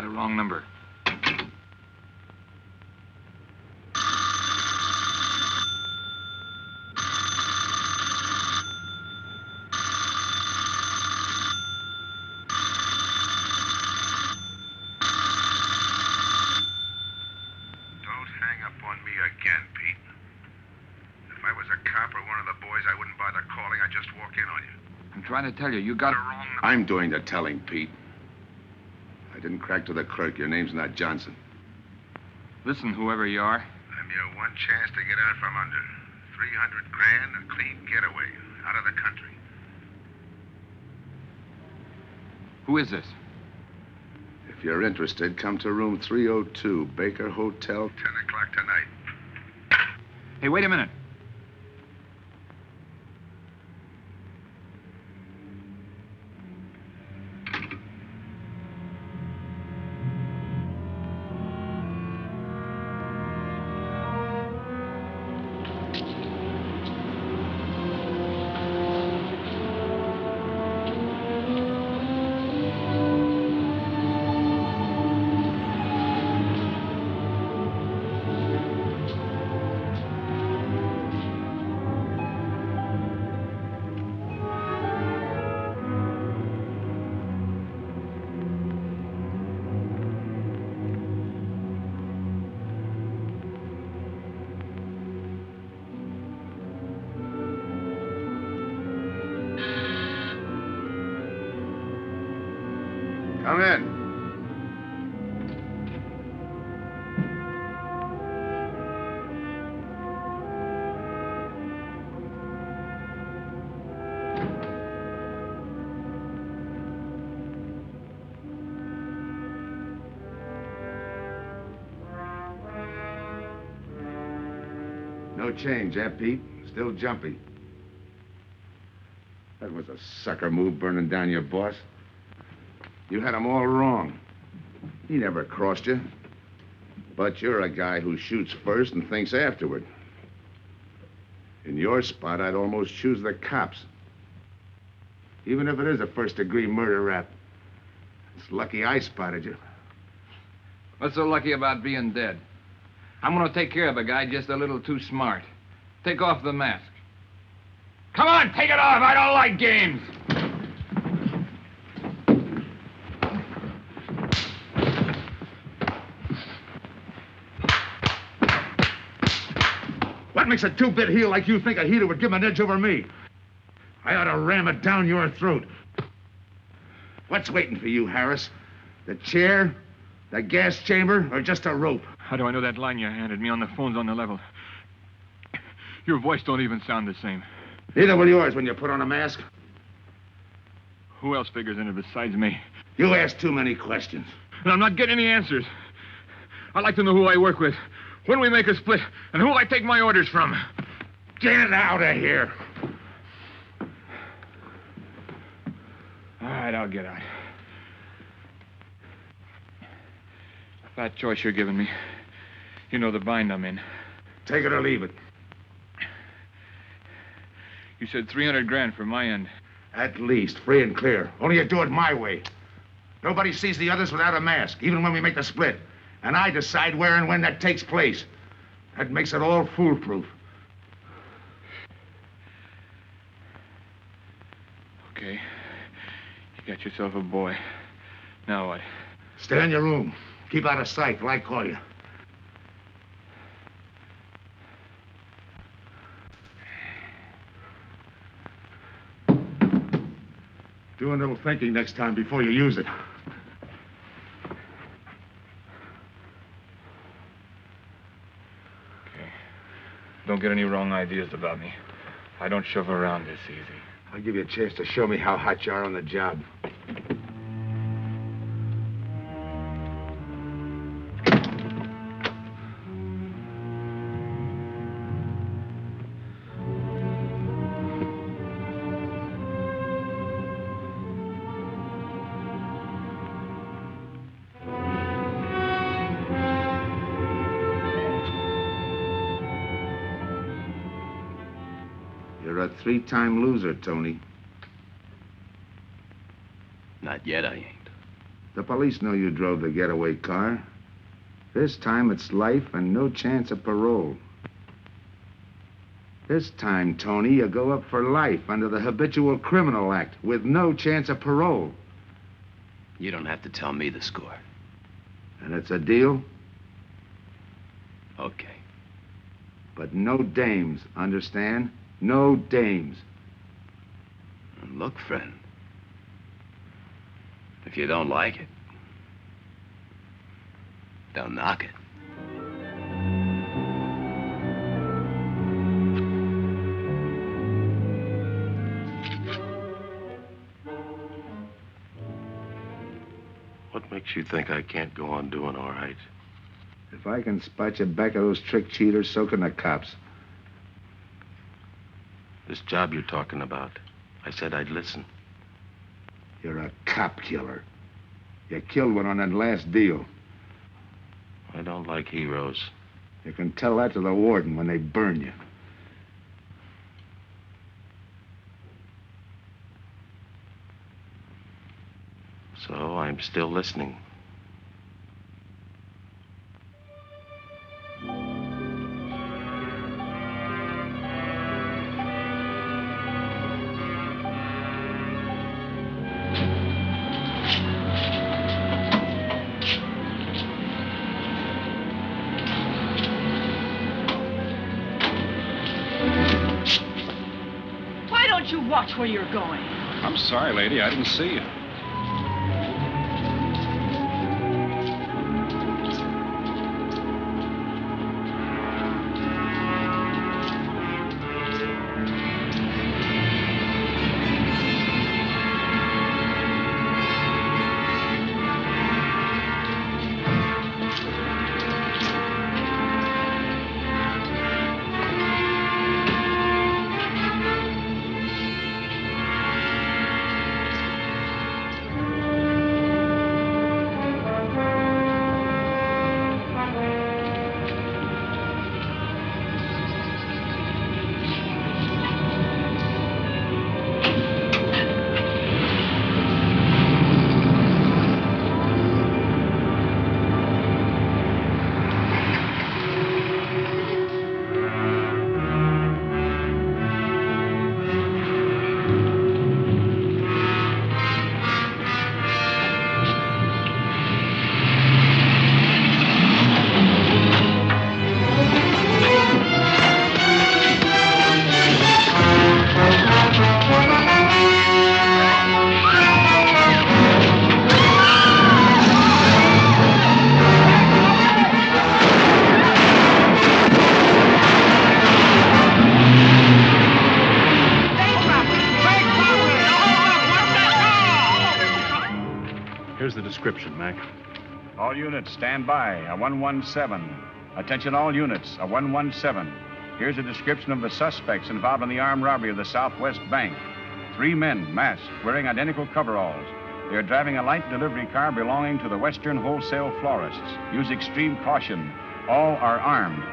the wrong number. Again, Pete. If I was a cop or one of the boys, I wouldn't bother calling. I'd just walk in on you. I'm trying to tell you, you got it wrong. I'm doing the telling, Pete. I didn't crack to the clerk. Your name's not Johnson. Listen, whoever you are. I'm your one chance to get out from under. 300 grand, a clean getaway, out of the country. Who is this? If you're interested, come to room 302, Baker Hotel, 10 o'clock tonight. Hey, wait a minute. Come in. No change, eh, Pete? Still jumpy. That was a sucker move, burning down your boss. You had him all wrong. He never crossed you. But you're a guy who shoots first and thinks afterward. In your spot, I'd almost choose the cops. Even if it is a first-degree murder rap. It's lucky I spotted you. What's so lucky about being dead? I'm gonna take care of a guy just a little too smart. Take off the mask. Come on, take it off! I don't like games! What makes a two-bit heel like you think a heater would give him an edge over me? I ought to ram it down your throat. What's waiting for you, Harris? The chair, the gas chamber, or just a rope? How do I know that line you handed me on the phone's on the level? Your voice don't even sound the same. Neither will yours when you put on a mask. Who else figures in it besides me? You ask too many questions. And I'm not getting any answers. I'd like to know who I work with, when we make a split, and who I take my orders from. Get out of here. All right, I'll get out. That choice you're giving me. You know the bind I'm in. Take it or leave it. You said 300 grand for my end. At least, free and clear. Only you do it my way. Nobody sees the others without a mask, even when we make the split. And I decide where and when that takes place. That makes it all foolproof. Okay. You got yourself a boy. Now what? Stay in your room. Keep out of sight till I call you. Do a little thinking next time before you use it. Okay. Don't get any wrong ideas about me. I don't shove around this easy. I'll give you a chance to show me how hot you are on the job. You're a three-time loser, Tony. Not yet, I ain't. The police know you drove the getaway car. This time it's life and no chance of parole. This time, Tony, you go up for life under the Habitual Criminal Act with no chance of parole. You don't have to tell me the score. And it's a deal? Okay. But no dames, understand? No dames. And look, friend, if you don't like it, don't knock it. What makes you think I can't go on doing all right? If I can spot you back of those trick cheaters, so can the cops. This job you're talking about, I said I'd listen. You're a cop killer. You killed one on that last deal. I don't like heroes. You can tell that to the warden when they burn you. So I'm still listening. Why don't you watch where you're going? I'm sorry, lady. I didn't see you. Here's the description, Mac. All units, stand by. A 117. Attention all units, a 117. Here's a description of the suspects involved in the armed robbery of the Southwest Bank. 3 men, masked, wearing identical coveralls. They are driving a light delivery car belonging to the Western Wholesale Florists. Use extreme caution. All are armed.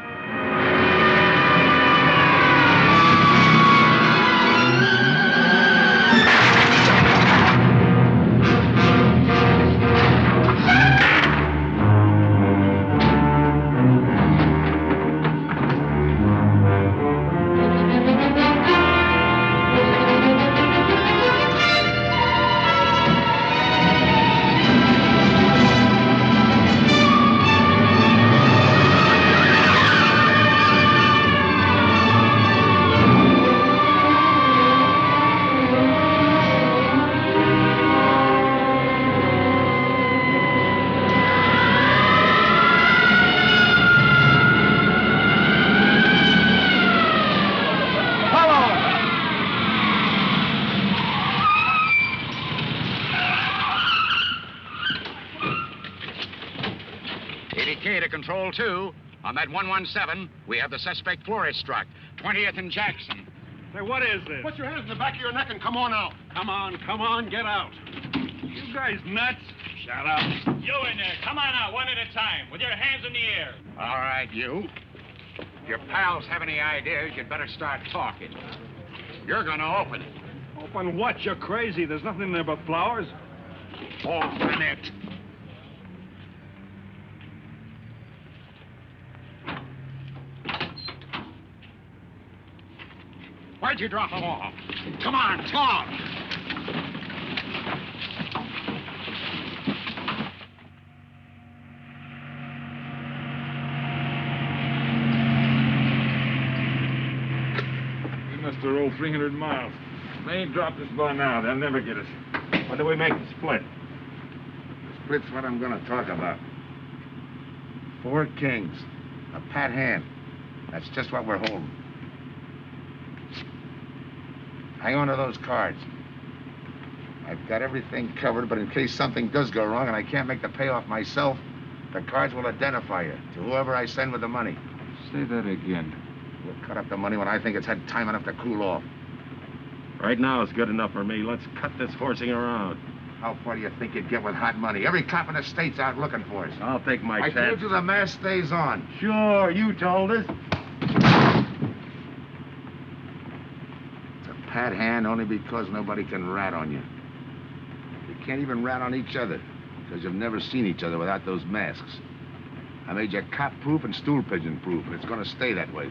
ADK to Control 2. On that 117, we have the suspect florist struck. 20th and Jackson. Say, what is this? Put your hands in the back of your neck and come on out. Come on, get out. You guys nuts? Shut up. You in there, come on out, one at a time, with your hands in the air. All right, you. If your pals have any ideas, you'd better start talking. You're gonna open it. Open what? You're crazy. There's nothing in there but flowers. Open it. Why'd you drop them off? Come on, talk! We must have rolled 300 miles. They ain't dropped us by now. They'll never get us. When do we make the split? The split's what I'm going to talk about. 4 kings. A pat hand. That's just what we're holding. Hang on to those cards. I've got everything covered, but in case something does go wrong and I can't make the payoff myself, the cards will identify you to whoever I send with the money. Say that again. We'll cut up the money when I think it's had time enough to cool off. Right now is good enough for me. Let's cut this horsing around. How far do you think you'd get with hot money? Every cop in the state's out looking for us. I'll take my I chance. told you the mask stays on. Sure, you told us. It's a pat hand only because nobody can rat on you. You can't even rat on each other because you've never seen each other without those masks. I made you cop-proof and stool pigeon-proof, and it's going to stay that way.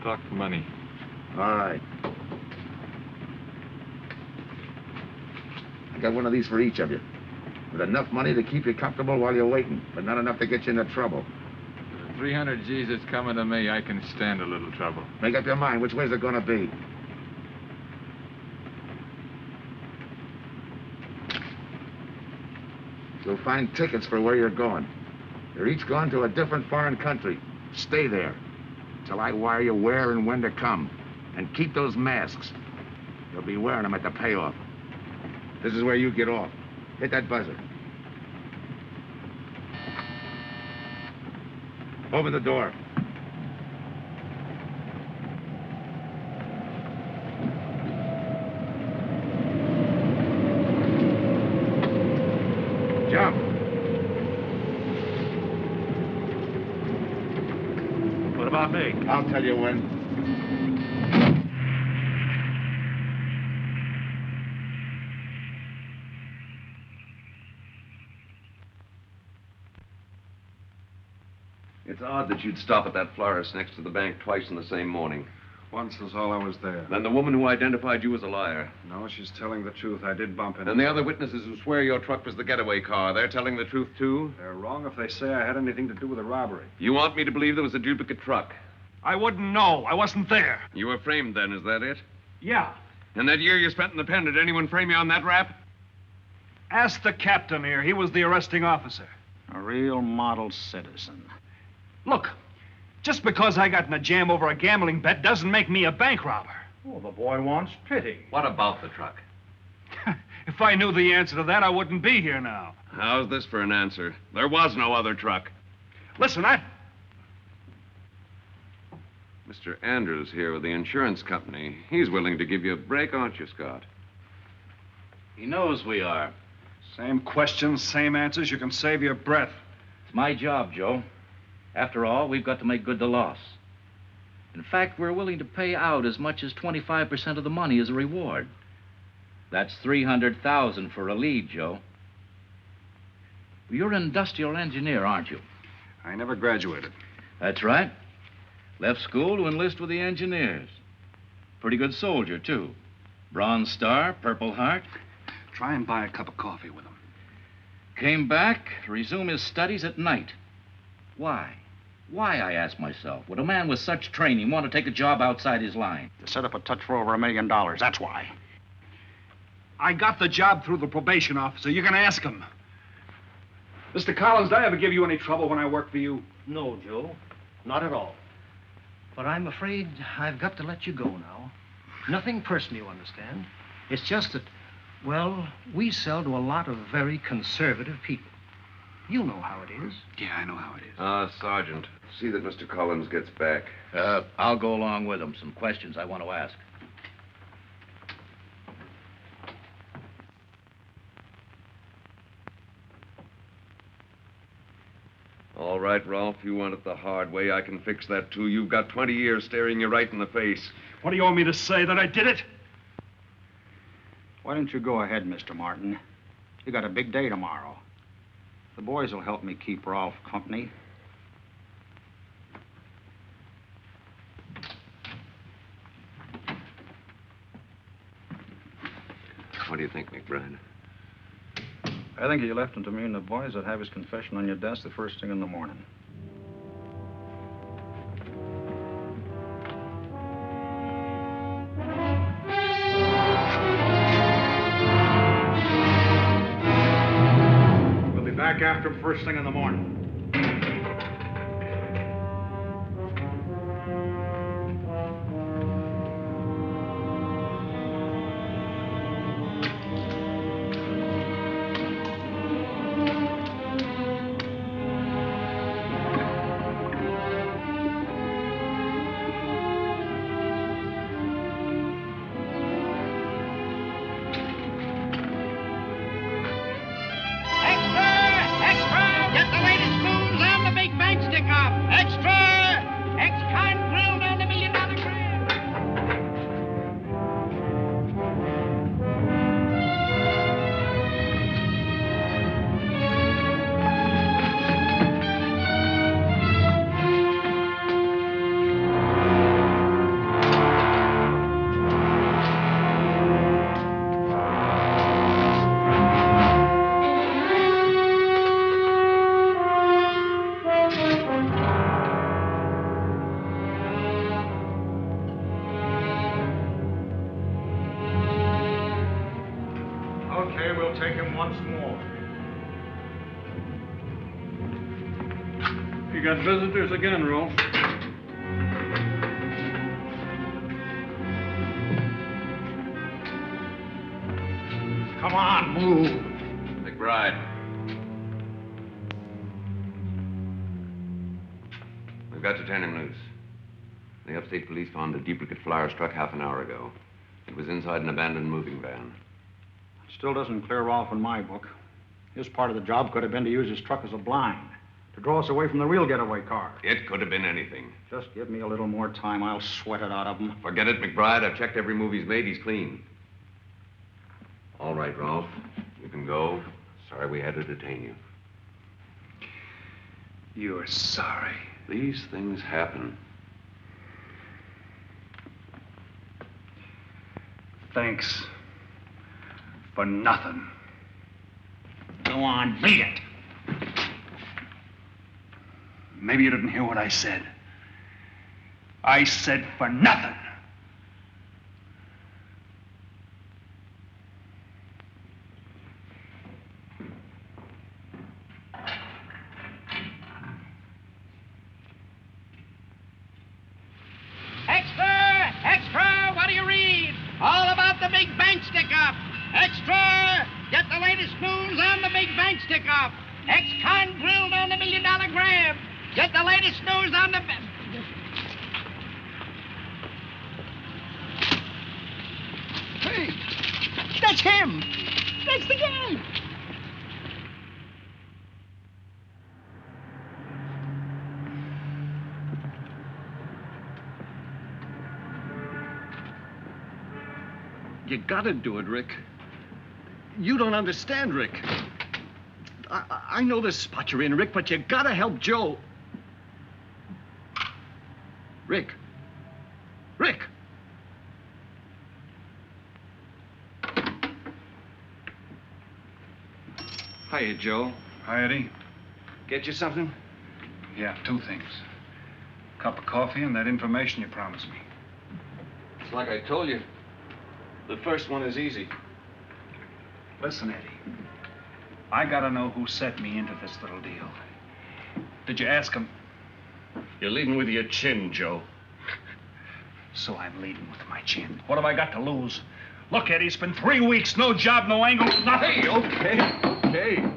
Talk money. All right. I got one of these for each of you. With enough money to keep you comfortable while you're waiting, but not enough to get you into trouble. 300 G's that's coming to me, I can stand a little trouble. Make up your mind. Which way's it going to be? You'll find tickets for where you're going. You're each going to a different foreign country. Stay there till I wire you where and when to come. And keep those masks. You'll be wearing them at the payoff. This is where you get off. Hit that buzzer. Open the door. Jump. What about me? I'll tell you when. It's odd that you'd stop at that florist next to the bank twice in the same morning. Once was all I was there. Then the woman who identified you as a liar. No, she's telling the truth. I did bump into And the other witnesses who swear your truck was the getaway car, they're telling the truth, too? They're wrong if they say I had anything to do with the robbery. You want me to believe there was a duplicate truck? I wouldn't know. I wasn't there. You were framed then, is that it? Yeah. And that year you spent in the pen, did anyone frame you on that rap? Ask the captain here. He was the arresting officer. A real model citizen. Look, just because I got in a jam over a gambling bet doesn't make me a bank robber. Oh, the boy wants pity. What about the truck? If I knew the answer to that, I wouldn't be here now. How's this for an answer? There was no other truck. Listen, Mr. Andrews here with the insurance company. He's willing to give you a break, aren't you, Scott? He knows we are. Same questions, same answers. You can save your breath. It's my job, Joe. After all, we've got to make good the loss. In fact, we're willing to pay out as much as 25% of the money as a reward. That's $300,000 for a lead, Joe. You're an industrial engineer, aren't you? I never graduated. That's right. Left school to enlist with the engineers. Pretty good soldier, too. Bronze Star, Purple Heart. Try and buy a cup of coffee with him. Came back to resume his studies at night. Why? Why, I ask myself, would a man with such training want to take a job outside his line? To set up a touch for over $1 million, that's why. I got the job through the probation officer. You can ask him. Mr. Collins, did I ever give you any trouble when I worked for you? No, Joe. Not at all. But I'm afraid I've got to let you go now. Nothing personal, you understand. It's just that, well, we sell to a lot of very conservative people. You know how it is. Yeah, I know how it is. Sergeant, see that Mr. Collins gets back. I'll go along with him. Some questions I want to ask. All right, Rolf, you want it the hard way. I can fix that, too. You've got 20 years staring you right in the face. What do you want me to say, that I did it? Why don't you go ahead, Mr. Martin? You got a big day tomorrow. The boys will help me keep Rolf company. What do you think, McBride? I think you left him to me and the boys would have his confession on your desk the first thing in the morning. We'll be back after him first thing in the morning. Take him once more. You got visitors again, Rolf. Come on, move. McBride. We've got to turn him loose. The upstate police found a duplicate flyer struck half an hour ago. It was inside an abandoned moving van. Still doesn't clear off in my book. His part of the job could have been to use his truck as a blind, to draw us away from the real getaway car. It could have been anything. Just give me a little more time. I'll sweat it out of him. Forget it, McBride. I've checked every move he's made. He's clean. All right, Ralph. You can go. Sorry we had to detain you. You're sorry. These things happen. Thanks. For nothing. Go on, beat it. Maybe you didn't hear what I said. I said for nothing. Extra! Extra! What do you read? All about the big bank stick-up. Extra! Get the latest news on the big bank stick-up. Ex-con drilled on the $1 million grab. Get the latest news on the... Hey, that's him. That's the guy. You gotta do it, Rick. You don't understand, Rick. I know this spot you're in, Rick, but you gotta help Joe. Rick. Rick! Hiya, Joe. Hi, Eddie. Get you something? Yeah, two things. Cup of coffee and that information you promised me. It's like I told you. The first one is easy. Listen, Eddie. I gotta know who set me into this little deal. Did you ask him? You're leading with your chin, Joe. So I'm leading with my chin. What have I got to lose? Look, Eddie, it's been 3 weeks. No job, no angle, nothing. Hey, okay.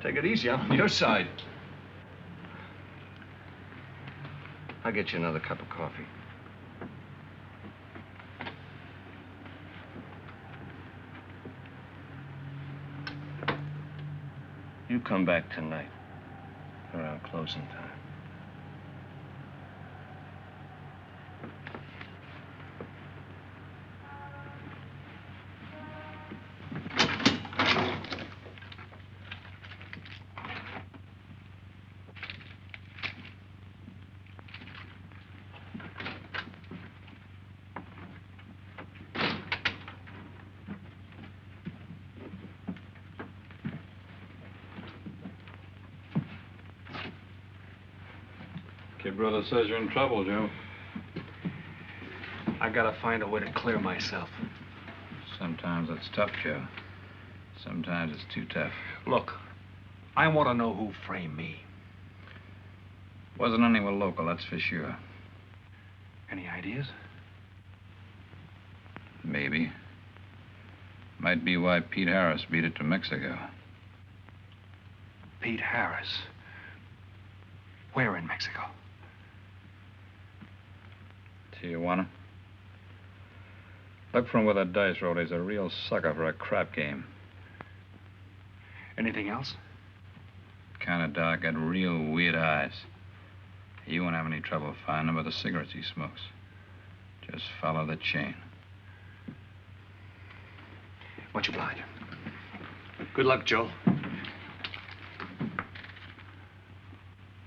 Take it easy. I'm on your side. I'll get you another cup of coffee. You come back tonight, around closing time. Your brother says you're in trouble, Joe. I gotta find a way to clear myself. Sometimes it's tough, Joe. Sometimes it's too tough. Look, I want to know who framed me. Wasn't anyone local, that's for sure. Any ideas? Maybe. Might be why Pete Harris beat it to Mexico. Pete Harris? Where in Mexico? Tijuana. Look for him with a dice roll. He's a real sucker for a crap game. Anything else? Kind of dark, got real weird eyes. You won't have any trouble finding him with the cigarettes he smokes. Just follow the chain. Much obliged. Good luck, Joe.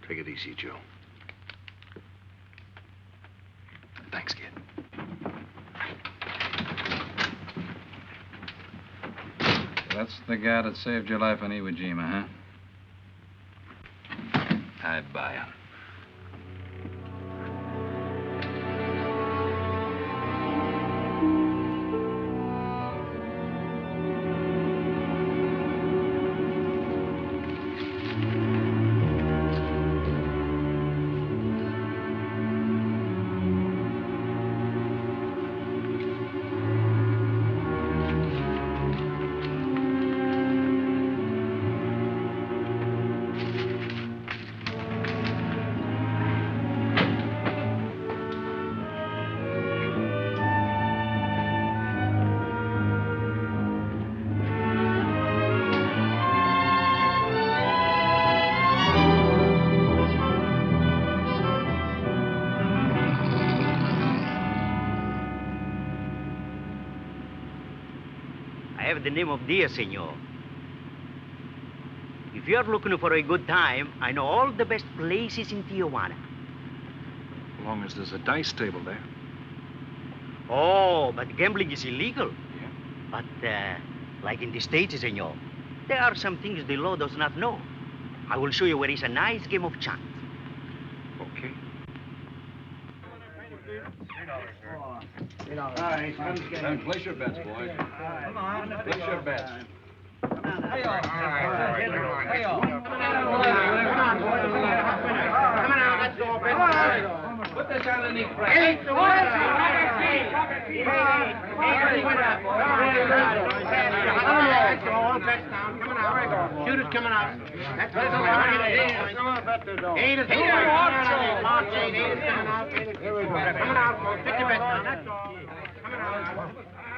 Take it easy, Joe. Thanks, kid. That's the guy that saved your life on Iwo Jima, huh? I buy him. The name of Diaz, senor. If you're looking for a good time, I know all the best places in Tijuana. As long as there's a dice table there. Oh, but gambling is illegal. Yeah. But, like in the States, senor, there are some things the law does not know. I will show you where is a nice game of chance. Okay. Place your bets, boys. Come on. Place your bets. Hey, all right. Come on now, let's go. Put this on the knee. Eight to one. Shoot it coming out. That's what come on, bet the door. Eight is coming out. March 8, 8 is coming out. Here we go. Coming out, folks. Pick your bets down. That's all. Coming out.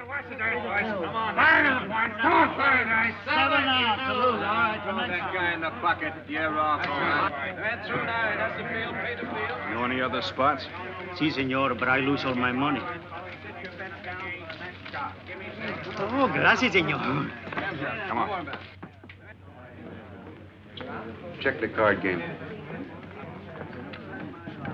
Watch the dice, boys. Come on. Fire the points. Come on, fire dice. 7 out. Salute. All right. Throw that guy in the bucket. You're off. That's through 9. That's the field. Pay the field. You know any other spots? Si, senor, but I lose all my money. Oh, gracias, senor. Come on. Check the card game.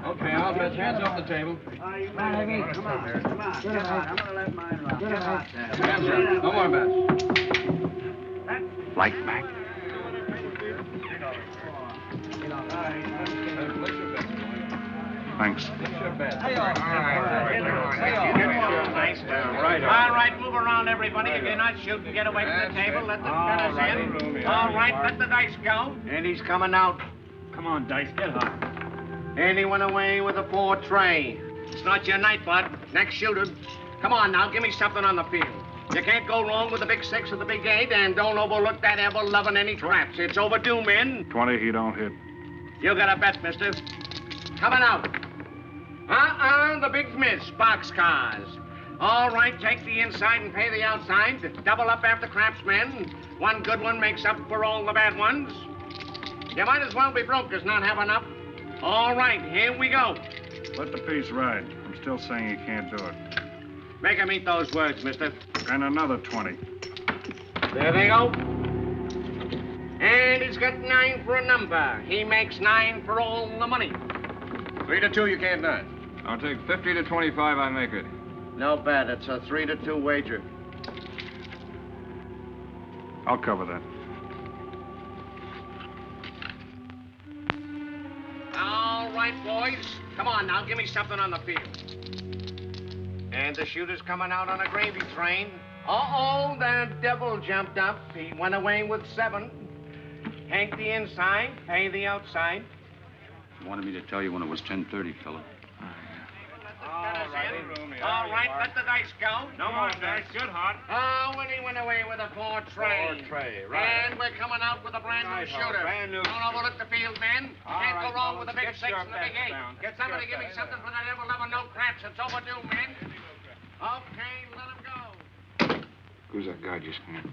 Okay, I'll bet hands off the table. Come on. Come on. I'm going to let mine run. Hands up. No more bets. Light back. Thanks. All right, move around, everybody. If you're not shooting, get away from the table. Let the cutters in. All right, let the dice go. And he's coming out. Come on, Dice, get hot. And he went away with a 4 tray. It's not your night, bud. Next shooter. Come on now, give me something on the field. You can't go wrong with the big 6 or the big 8, and don't overlook that ever-loving any traps. It's overdue, men. 20, he don't hit. You got a bet, mister. Coming out. The big miss, boxcars. All right, take the inside and pay the outside. Double up after craps, men. One good one makes up for all the bad ones. You might as well be broke as not have enough. All right, here we go. Let the piece ride. I'm still saying he can't do it. Make him eat those words, mister. And another 20. There they go. And he's got 9 for a number. He makes 9 for all the money. 3 to 2, you can't nine. I'll take 50 to 25, I make it. No bet. It's a 3 to 2 wager. I'll cover that. All All right, boys. Come on now, give me something on the field. And the shooter's coming out on a gravy train. Uh-oh, the devil jumped up. He went away with 7. Hank the inside, pay the outside. Wanted me to tell you when it was 10:30, fella. All right, let the dice go. No more dice. Good, Hart. Oh, when he went away with a 4 tray. 4 tray, right. And we're coming out with a brand new Right, Hart, shooter. brand new. Don't overlook the field, men. All Can't right, go wrong with the fellas, big get 6 your and the big bets 8. down. Get Get somebody your give me bets. something for that ever-loving no craps. It's overdue, men. Okay, let him go. Who's that guy just come in?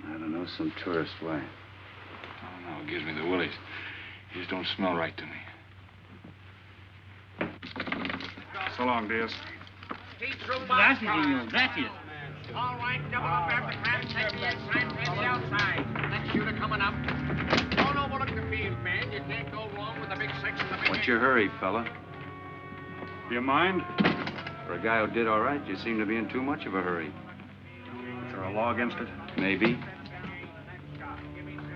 I don't know, some tourist. Why? Oh, no, it gives me the willies. He just don't smell right to me. So long, Diaz. Gracias, señor. Gracias. All right, double up after craps. Take the inside, pay the outside. Next shooter coming up. Don't overlook the field, man. You can't go wrong with the big 6 and the big 8. What's your hurry, fella? You mind? For a guy who did all right, you seem to be in too much of a hurry. Is there a law against it? Maybe.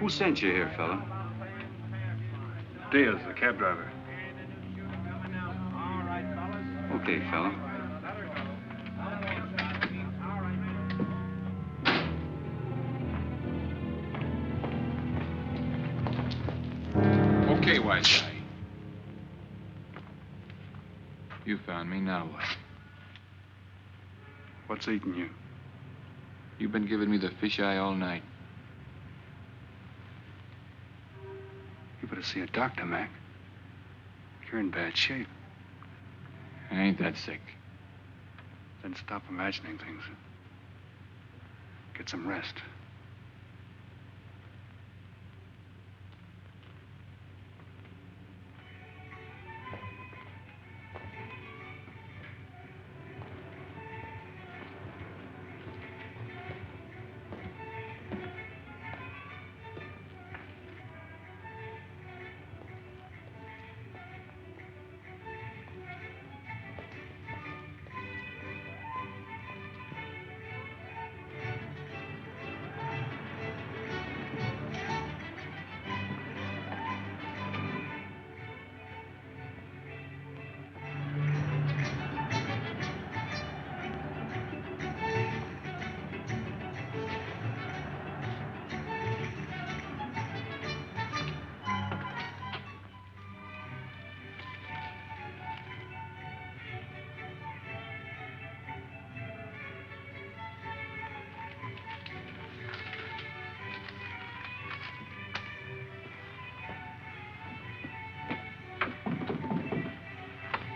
Who sent you here, fella? Diaz, the cab driver. Okay, fella. Okay, white guy. You found me, now what? What's eating you? You've been giving me the fisheye all night. You better see a doctor, Mac. You're in bad shape. I ain't that sick. Then stop imagining things. Get some rest.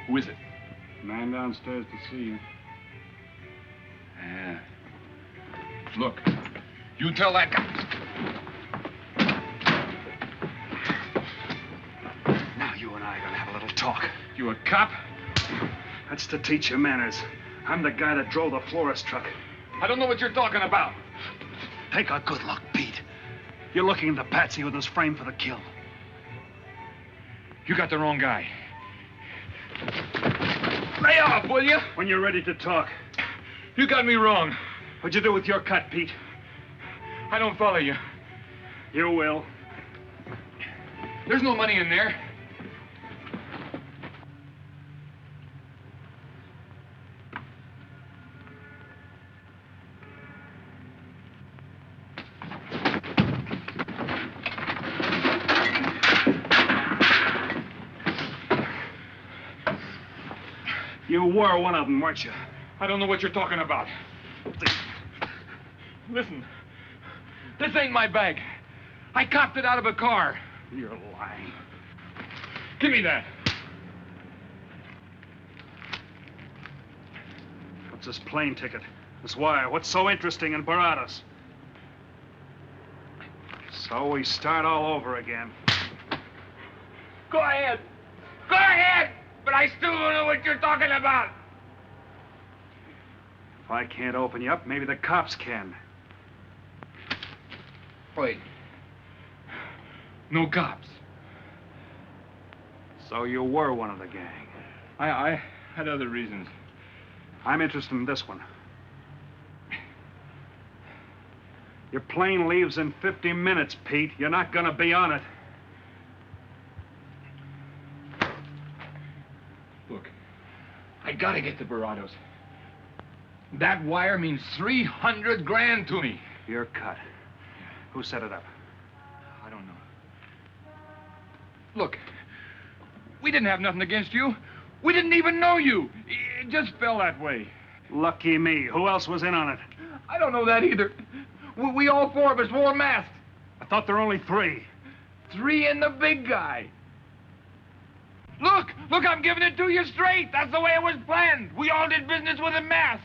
Who is it? Man downstairs to see you. Yeah. Look, you tell that guy. Now you and I are gonna have a little talk. You a cop? That's to teach you manners. I'm the guy that drove the florist truck. I don't know what you're talking about. Take a good look, Pete. You're looking into Patsy who was framed for the kill. You got the wrong guy. Lay off, will you? When you're ready to talk. You got me wrong. What'd you do with your cut, Pete? I don't follow you. You will. There's no money in there. You were one of them, weren't you? I don't know what you're talking about. Listen, this ain't my bag. I copped it out of a car. You're lying. Give me that. What's this plane ticket? This wire? What's so interesting in Baradas? So we start all over again. Go ahead. Go ahead! But I still don't know what you're talking about. If I can't open you up, maybe the cops can. Wait. No cops. So you were one of the gang. I had other reasons. I'm interested in this one. Your plane leaves in 50 minutes, Pete. You're not gonna be on it. gotta get to Barados. That wire means 300 grand to me. You're cut. Who set it up? I don't know. Look, we didn't have nothing against you. We didn't even know you. It just fell that way. Lucky me. Who else was in on it? I don't know that either. We all four of us wore masks. I thought there were only 3. 3 and the big guy. Look, I'm giving it to you straight. That's the way it was planned. We all did business with a mask.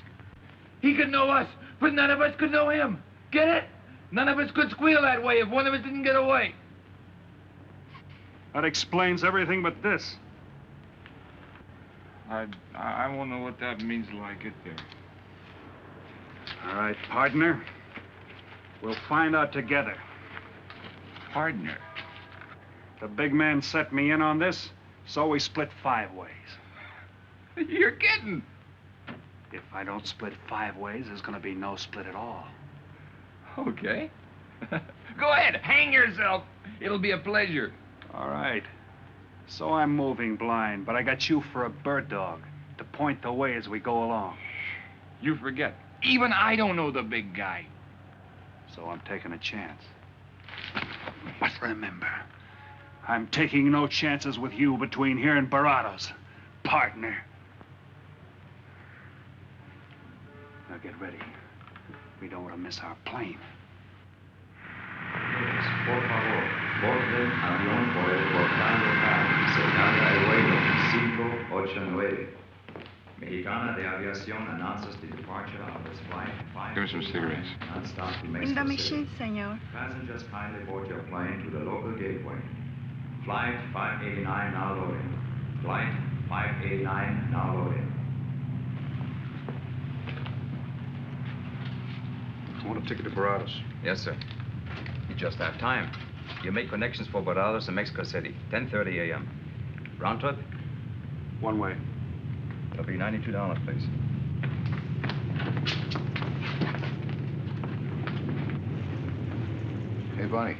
He could know us, but none of us could know him. Get it? None of us could squeal that way if one of us didn't get away. That explains everything but this. I won't know what that means till I get there. All right, partner. We'll find out together. Partner? The big man set me in on this, so we split 5 ways. You're kidding. If I don't split 5 ways, there's gonna be no split at all. Okay. Go ahead, hang yourself. It'll be a pleasure. All right. So I'm moving blind, but I got you for a bird dog to point the way as we go along. You forget. Even I don't know the big guy. So I'm taking a chance. But remember, I'm taking no chances with you between here and Barados, partner. Now get ready. We don't want to miss our plane. Por favor, borden avión por el portal local, cercada el vuelo 589. Mexicana de Aviación announces the departure of this flight 5. Give me some cigarettes. Non-stop to In the Mexico machine, City. senor. Passengers kindly board your plane to the local gateway. Flight 589 now loading. Flight 589 now loading. I want a ticket to Barados. Yes, sir. You just have time. You make connections for Barados and Mexico City, 10:30 a.m. Round trip? One way. It'll be $92, please. Hey, Bonnie,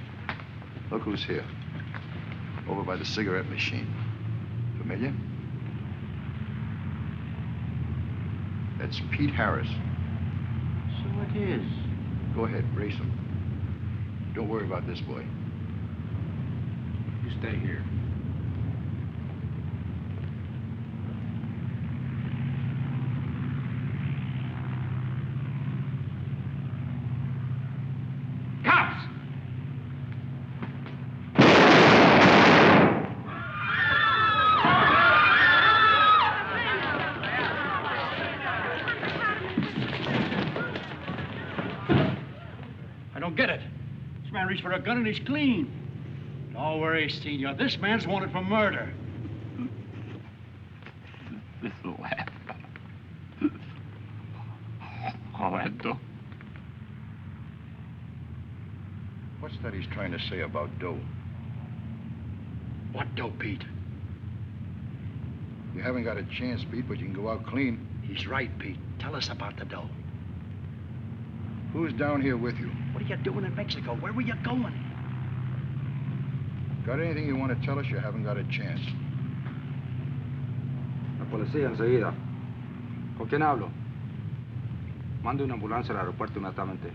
look who's here. Over by the cigarette machine. Familiar? That's Pete Harris. So it is. Go ahead, race him. Don't worry about this boy. You stay here. Cops! I don't get it. This man reached for a gun and he's clean. Don't worry, Senor. This man's wanted for murder. This laugh. Orlando. What's that he's trying to say about dough? What dough, Pete? You haven't got a chance, Pete, but you can go out clean. He's right, Pete. Tell us about the dough. Who's down here with you? What are you doing in Mexico? Where were you going? Got anything you want to tell us? You haven't got a chance. La policía enseguida. ¿Con quién hablo? Mande una ambulancia al aeropuerto inmediatamente.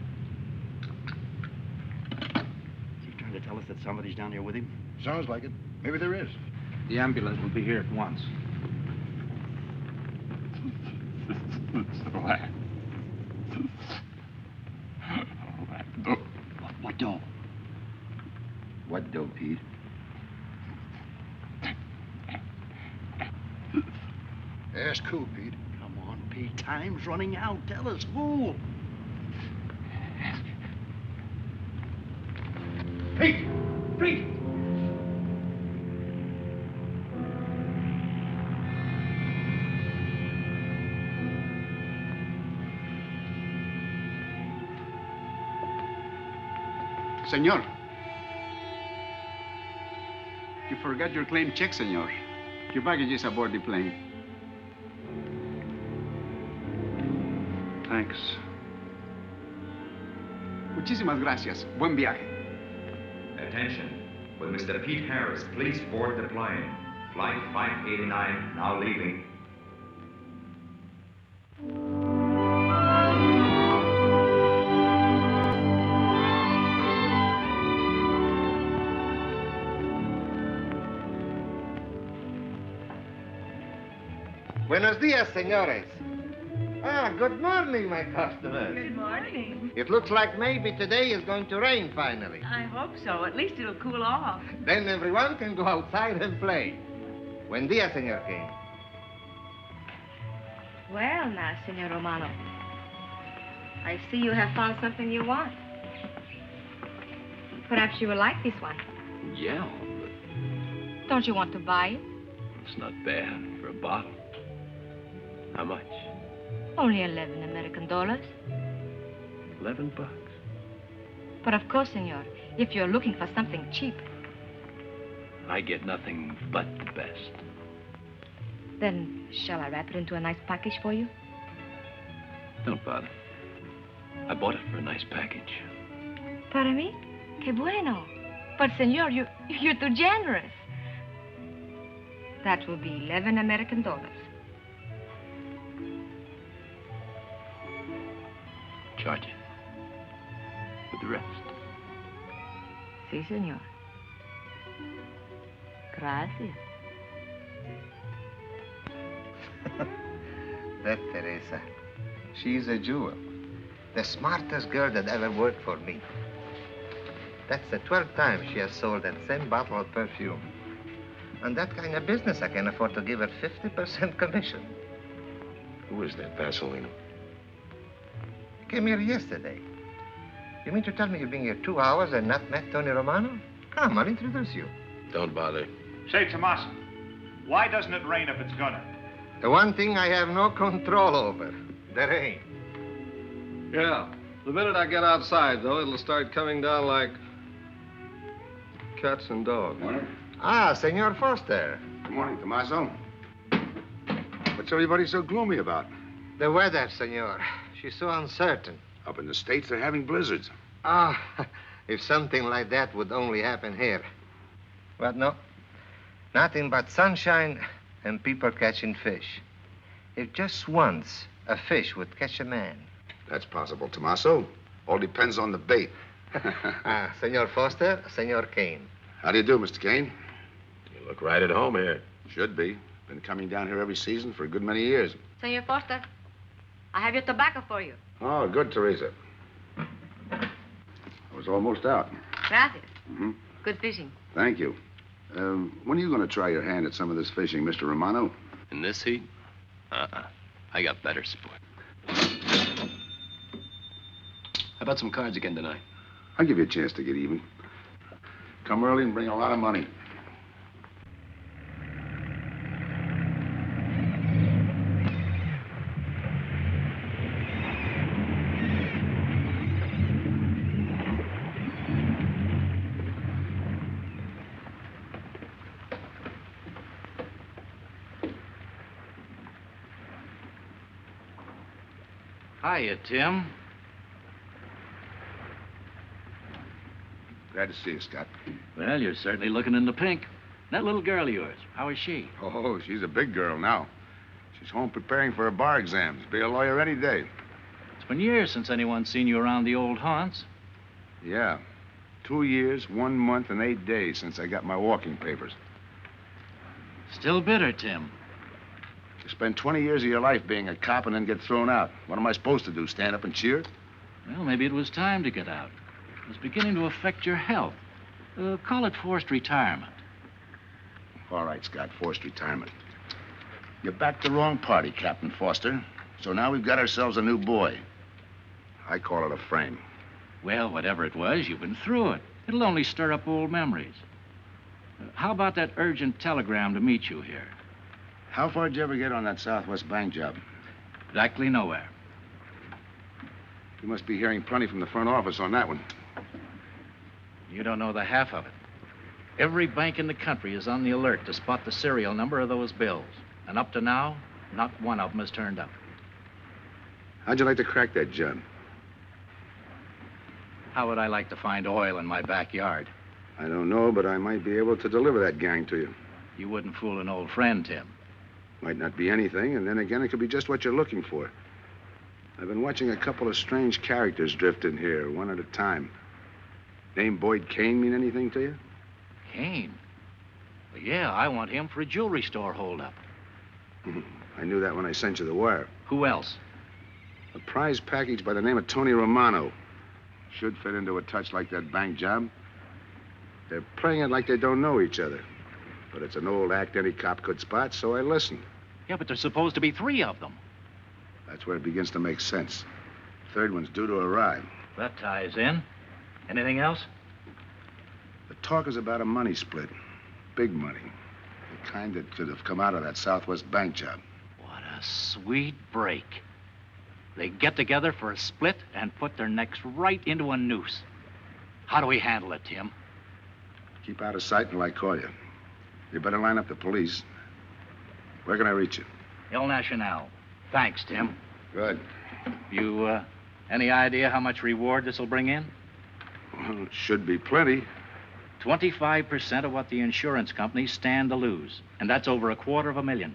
Is he trying to tell us that somebody's down here with him? Sounds like it. Maybe there is. The ambulance will be here at once. What dough? What dough, Pete? Ask who, Pete? Come on, Pete. Time's running out. Tell us who. Pete! Pete! Senor. You forgot your claim check, senor. Your baggage is aboard the plane. Thanks. Muchísimas gracias. Buen viaje. Attention. Will Mr. Pete Harris please board the plane? Flight 589 now leaving. Buenos dias, senores. Ah, good morning, my customers. Good morning. It looks like maybe today is going to rain finally. I hope so. At least it'll cool off. Then everyone can go outside and play. Buen dia, Senor King. Well, now, Senor Romano, I see you have found something you want. Perhaps you will like this one. Yeah, Don't you want to buy it? it's not bad for a bottle. How much? Only 11 American dollars. $11. But of course, senor, if you're looking for something cheap, I get nothing but the best. then shall I wrap it into a nice package for you? Don't bother. I bought it for a nice package. Para mí? Que bueno. But, senor, you're too generous. That will be 11 American dollars. Charge it. With the rest. Si, senor. Gracias. That Teresa, she's a jewel. The smartest girl that ever worked for me. That's the 12th time she has sold that same bottle of perfume. On that kind of business, I can afford to give her 50% commission. Who is that Vaseline? Came here yesterday. You mean to tell me you've been here 2 hours and not met Tony Romano? Come, I'll introduce you. Don't bother. Say, Tomas, why doesn't it rain if it's gonna? The one thing I have no control over, the rain. Yeah. The minute I get outside, though, it'll start coming down like cats and dogs. Ah, Senor Foster. Good morning, Tommaso. What's everybody so gloomy about? The weather, senor. She's so uncertain. Up in the States, they're having blizzards. Ah, if something like that would only happen here. But no. Nothing but sunshine and people catching fish. If just once a fish would catch a man. That's possible, Tommaso. All depends on the bait. Senor Foster, Senor Kane. How do you do, Mr. Kane? You look right at home here. Should be. Been coming down here every season for a good many years. Senor Foster, I have your tobacco for you. Oh, good, Teresa. I was almost out. Gracias. Mm-hmm. Good fishing. Thank you. When are you going to try your hand at some of this fishing, Mr. Romano? In this heat? I got better sport. How about some cards again tonight? I'll give you a chance to get even. Come early and bring a lot of money. Hiya, Tim. Glad to see you, Scott. Well, you're certainly looking in the pink. That little girl of yours, how is she? Oh, she's a big girl now. She's home preparing for her bar exams. Be a lawyer any day. It's been years since anyone's seen you around the old haunts. Yeah. 2 years, 1 month, and 8 days since I got my walking papers. Still bitter, Tim. You spend 20 years of your life being a cop and then get thrown out. What am I supposed to do, stand up and cheer? Well, maybe it was time to get out. It was beginning to affect your health. Call it forced retirement. All right, Scott, forced retirement. You backed the wrong party, Captain Foster. So now we've got ourselves a new boy. I call it a frame. Well, whatever it was, you've been through it. It'll only stir up old memories. How about that urgent telegram to meet you here? How far did you ever get on that Southwest Bank job? Exactly nowhere. You must be hearing plenty from the front office on that one. You don't know the half of it. Every bank in the country is on the alert to spot the serial number of those bills. And up to now, not one of them has turned up. How'd you like to crack that job? How would I like to find oil in my backyard? I don't know, but I might be able to deliver that gang to you. You wouldn't fool an old friend, Tim. Might not be anything, and then again, it could be just what you're looking for. I've been watching a couple of strange characters drift in here, one at a time. Name Boyd Kane mean anything to you? Kane? Well, yeah, I want him for a jewelry store holdup. I knew that when I sent you the wire. Who else? A prize package by the name of Tony Romano. Should fit into a touch like that bank job. They're playing it like they don't know each other. But it's an old act any cop could spot, so I listened. Yeah, but there's supposed to be 3 of them. That's where it begins to make sense. Third one's due to arrive. That ties in. Anything else? The talk is about a money split. Big money. The kind that could have come out of that Southwest bank job. What a sweet break. They get together for a split and put their necks right into a noose. How do we handle it, Tim? Keep out of sight until I call you. You better line up the police. Where can I reach you? El Nacional. Thanks, Tim. Good. You, any idea how much reward this will bring in? Well, it should be plenty. 25% of what the insurance companies stand to lose. And that's over $250,000.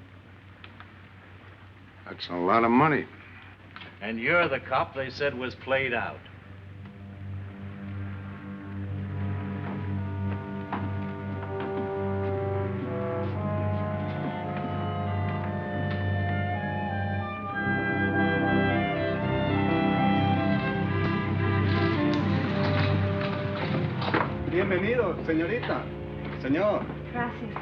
That's a lot of money. And you're the cop they said was played out. Bienvenido, señorita. Señor. Gracias.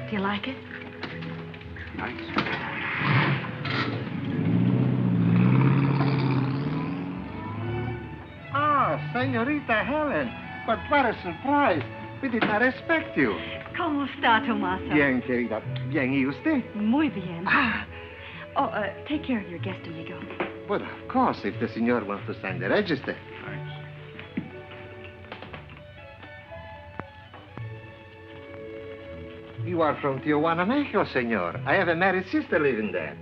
Do you like it? Nice. Ah, Senorita Helen. But what a surprise. We did not expect you. ¿Cómo está, Tomaso? Bien, querida. Bien, ¿y usted? Muy bien. Oh, take care of your guest when you go. But of course, if the senor wants to sign the register. Thanks. You are from Tijuana, Mexico, senor. I have a married sister living there.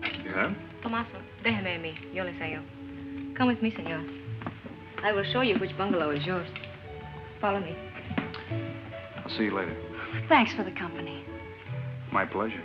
Yeah? Tomaso, déjeme a mí. Yo le enseño. Come with me, senor. I will show you which bungalow is yours. Follow me. I'll see you later. Thanks for the company. My pleasure.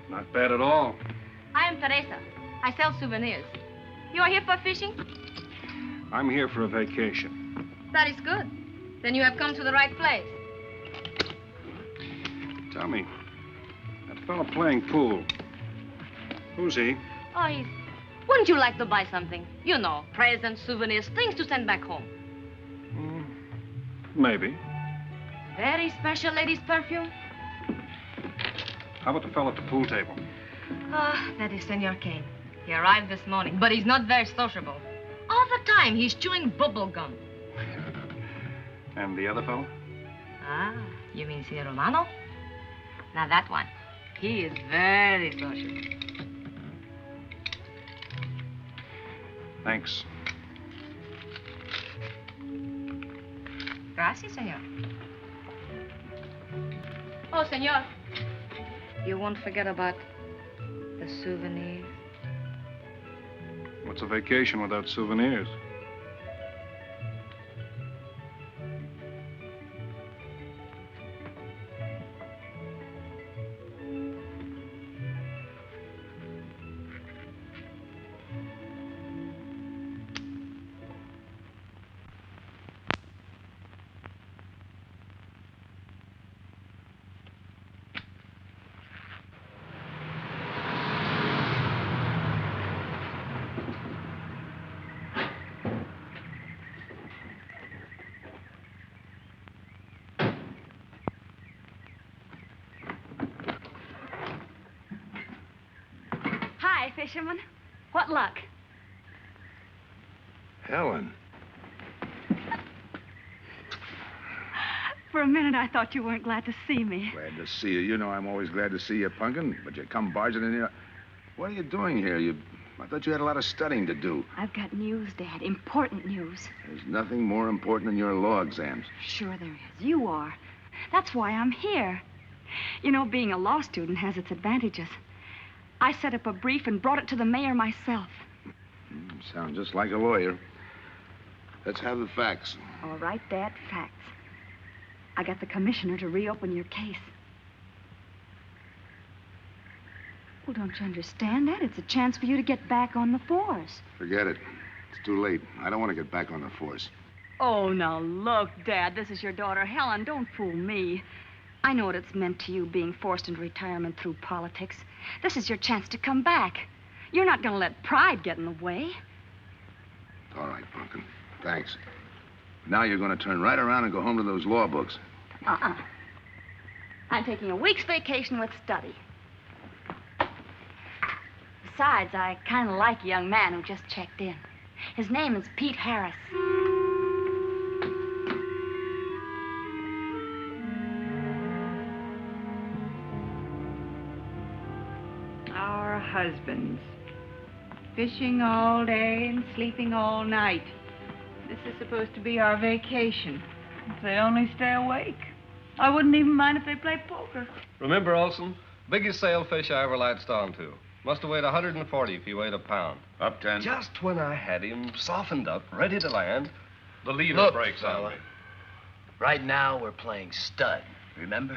Not bad at all. I am Teresa. I sell souvenirs. You are here for fishing? I'm here for a vacation. That is good. Then you have come to the right place. Tell me, that fella playing pool, who's he? Oh, he's... Wouldn't you like to buy something? You know, presents, souvenirs, things to send back home. Maybe. Very special ladies' perfume. How about the fella at the pool table? Ah, that is Senor Kane. He arrived this morning, but he's not very sociable. All the time, he's chewing bubble gum. And the other fellow? Ah, you mean Senor Romano? Now, that one. He is very sociable. Thanks. Gracias, senor. Oh, senor. You won't forget about the souvenirs. What's a vacation without souvenirs? Hi, fisherman. What luck? Helen. For a minute, I thought you weren't glad to see me. Glad to see you. You know I'm always glad to see you, Punkin, but you come barging in here. What are you doing here? You I thought you had a lot of studying to do. I've got news, Dad. Important news. There's nothing more important than your law exams. Sure there is. You are. That's why I'm here. You know, being a law student has its advantages. I set up a brief and brought it to the mayor myself. Sound just like a lawyer. Let's have the facts. All right, Dad, facts. I got the commissioner to reopen your case. Well, don't you understand that? It's a chance for you to get back on the force. Forget it. It's too late. I don't want to get back on the force. Oh, now look, Dad, this is your daughter, Helen. Don't fool me. I know what it's meant to you being forced into retirement through politics. This is your chance to come back. You're not going to let pride get in the way. All right, Pumpkin. Thanks. Now you're going to turn right around and go home to those law books. I'm taking a week's vacation with study. Besides, I kind of like a young man who just checked in. His name is Pete Harris. Our husbands. Fishing all day and sleeping all night. This is supposed to be our vacation. If they only stay awake. I wouldn't even mind if they play poker. Remember, Olson, biggest sailfish I ever latched onto. Must have weighed 140 if he weighed a pound. Up 10. Just when I had him softened up, ready to land, the leader Look, breaks on fella. me. Right now, we're playing stud, remember?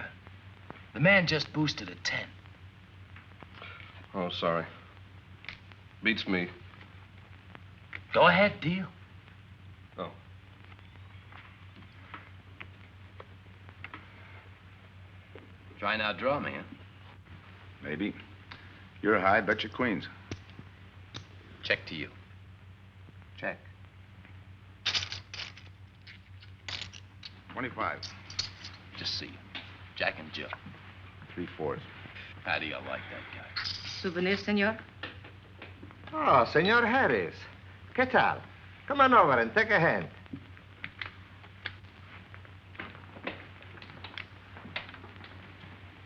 The man just boosted a 10. Oh, sorry. Beats me. Go ahead, deal. Oh. Try and outdraw me, huh? Maybe. You're high, bet your queens. Check to you. Check. 25. Just see you. Jack and Jill. 3/4. How do you like that guy? Souvenir, senor? Oh, Senor Harris. ¿Qué tal? Come on over and take a hand.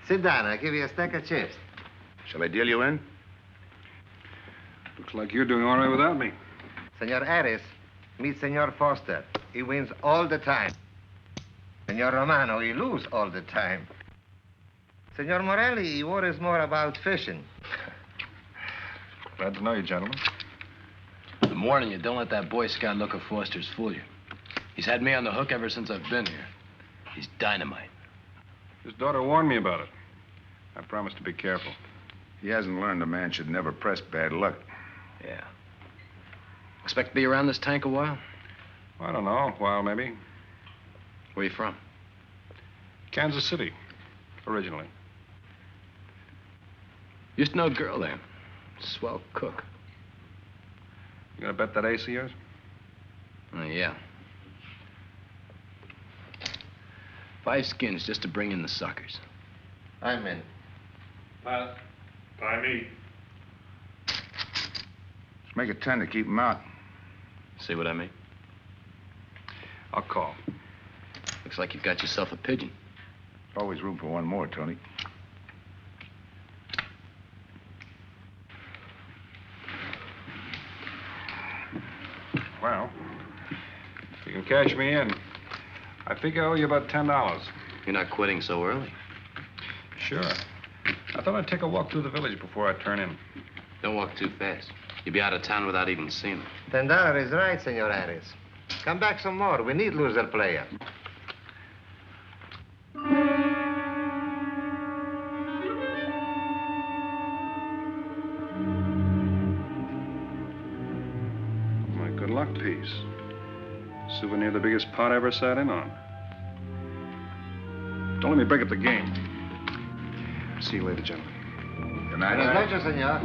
Sit down. I'll give you a stack of chips. Shall I deal you in? Looks like you're doing all right without me. Senor Harris, meet Senor Foster. He wins all the time. Senor Romano, he lose all the time. Senor Morelli, he worries more about fishing. Glad to know you, gentlemen. I'm warning you, don't let that Boy Scout look of Foster's fool you. He's had me on the hook ever since I've been here. He's dynamite. His daughter warned me about it. I promised to be careful. He hasn't learned a man should never press bad luck. Yeah. Expect to be around this tank a while? I don't know, a while maybe. Where you from? Kansas City, originally. Used to know a girl there. Swell cook. You gonna bet that ace of yours? Yeah. 5 skins just to bring in the suckers. I'm in. Pass. By me. Let's make it 10 to keep him out. See what I mean? I'll call. Looks like you've got yourself a pigeon. Always room for one more, Tony. Well, if you can cash me in, I think I owe you about $10. You're not quitting so early. Sure. I thought I'd take a walk through the village before I turn in. Don't walk too fast. You'll be out of town without even seeing it. $10 is right, Senor Harris. Come back some more. We need loser player. My good luck piece. Souvenir the biggest pot I ever sat in on. Don't let me break up the game. See you later, gentlemen. Good night. Buenas noches, senor.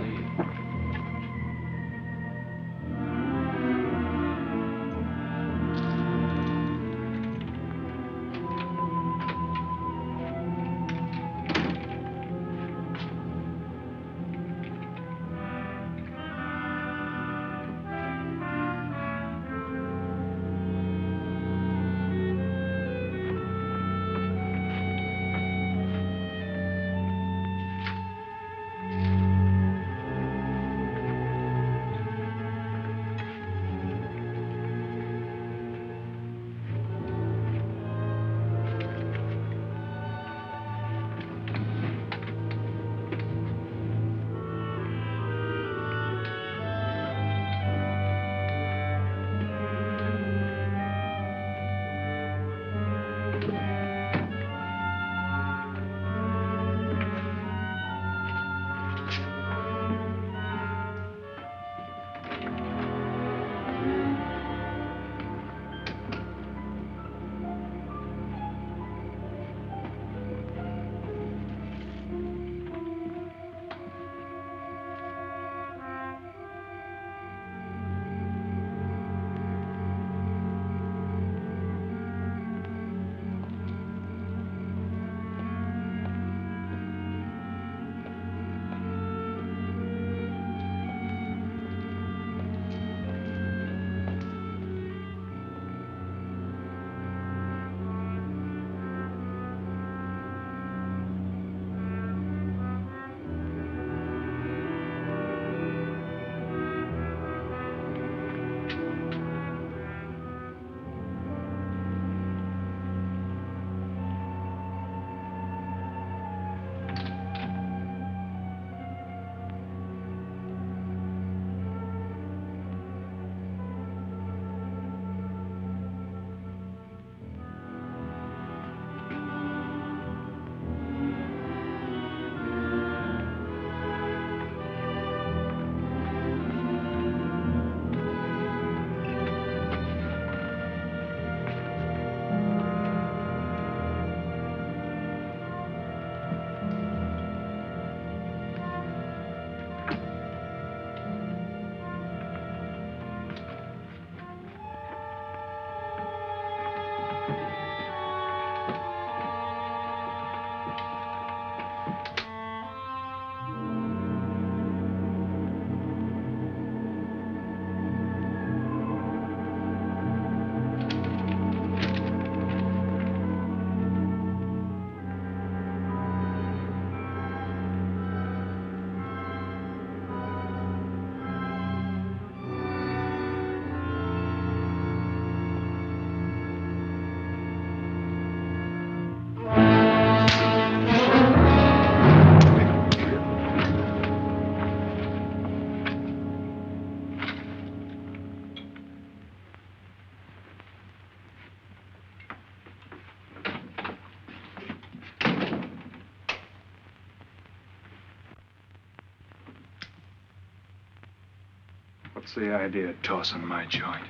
What's the idea of tossing my joint?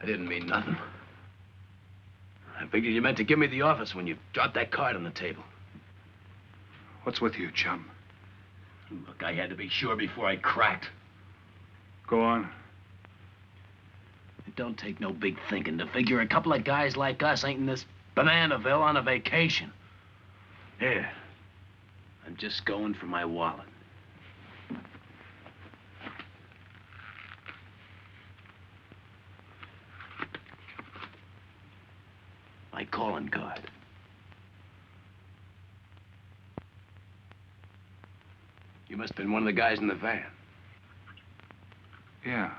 I didn't mean nothing. I figured you meant to give me the office when you dropped that card on the table. What's with you, chum? Look, I had to be sure before I cracked. Go on. It don't take no big thinking to figure a couple of guys like us ain't in this Bananaville on a vacation. Here, I'm just going for my wallet. My calling card. You must have been one of the guys in the van. Yeah.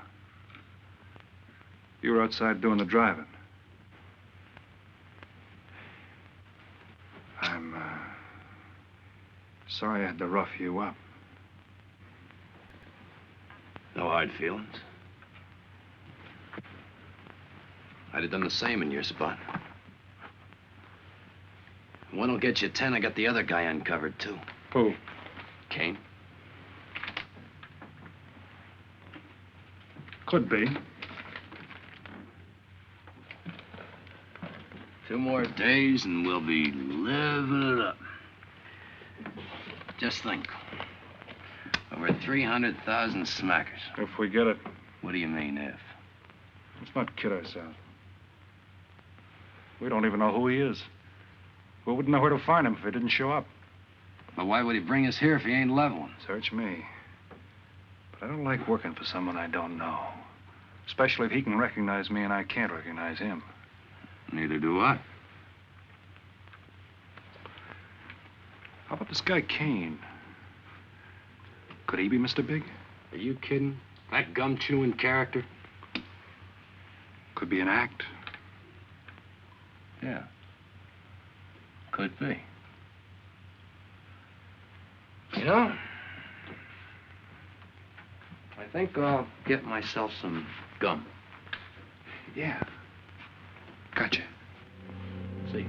You were outside doing the driving. I'm, sorry I had to rough you up. No hard feelings. I'd have done the same in your spot. One will get you 10. I got the other guy uncovered, too. Who? Kane. Could be. 2 more days and we'll be living it up. Just think. Over 300,000 smackers. If we get it. What do you mean, if? Let's not kid ourselves. We don't even know who he is. We wouldn't know where to find him if he didn't show up. But why would he bring us here if he ain't leveling? Search me. But I don't like working for someone I don't know. Especially if he can recognize me and I can't recognize him. Neither do I. How about this guy Kane? Could he be Mr. Big? Are you kidding? That gum-chewing character? Could be an act. Yeah. Could be. You know, I think I'll get myself some gum. Yeah. Gotcha. See.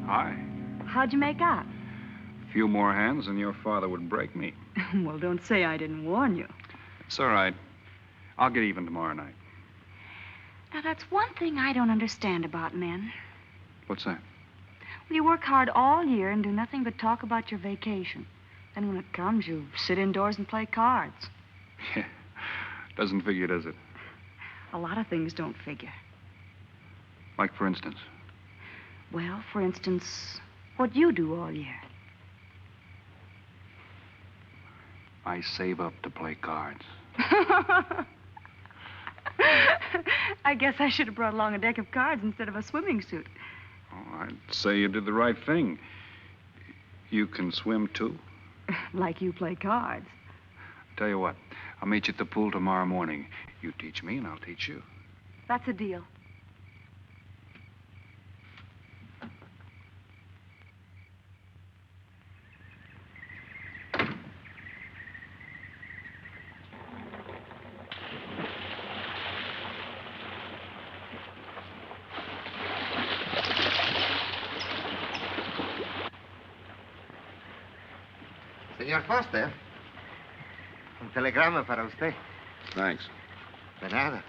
Hi. How'd you make out? A few more hands and your father would break me. Well, don't say I didn't warn you. It's all right. I'll get even tomorrow night. Now, that's one thing I don't understand about men. What's that? Well, you work hard all year and do nothing but talk about your vacation. Then when it comes, you sit indoors and play cards. Yeah. Doesn't figure, does it? A lot of things don't figure. Like, for instance? Well, for instance, what you do all year. I save up to play cards. I guess I should have brought along a deck of cards instead of a swimming suit. Oh, I'd say you did the right thing. You can swim, too? Like you play cards. Tell you what, I'll meet you at the pool tomorrow morning. You teach me and I'll teach you. That's a deal. Señor Foster, un telegrama para usted. Thanks. De nada.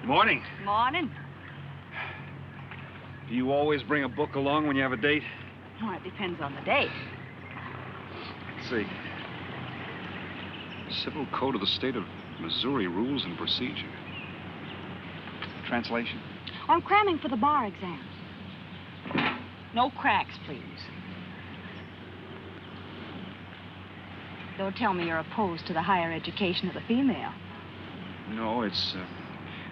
Morning. Morning. Do you always bring a book along when you have a date? Well, it depends on the date. Let's see. Civil Code of the State of Missouri Rules and Procedure. Translation? I'm cramming for the bar exams. No cracks, please. Don't tell me you're opposed to the higher education of the female. No, it's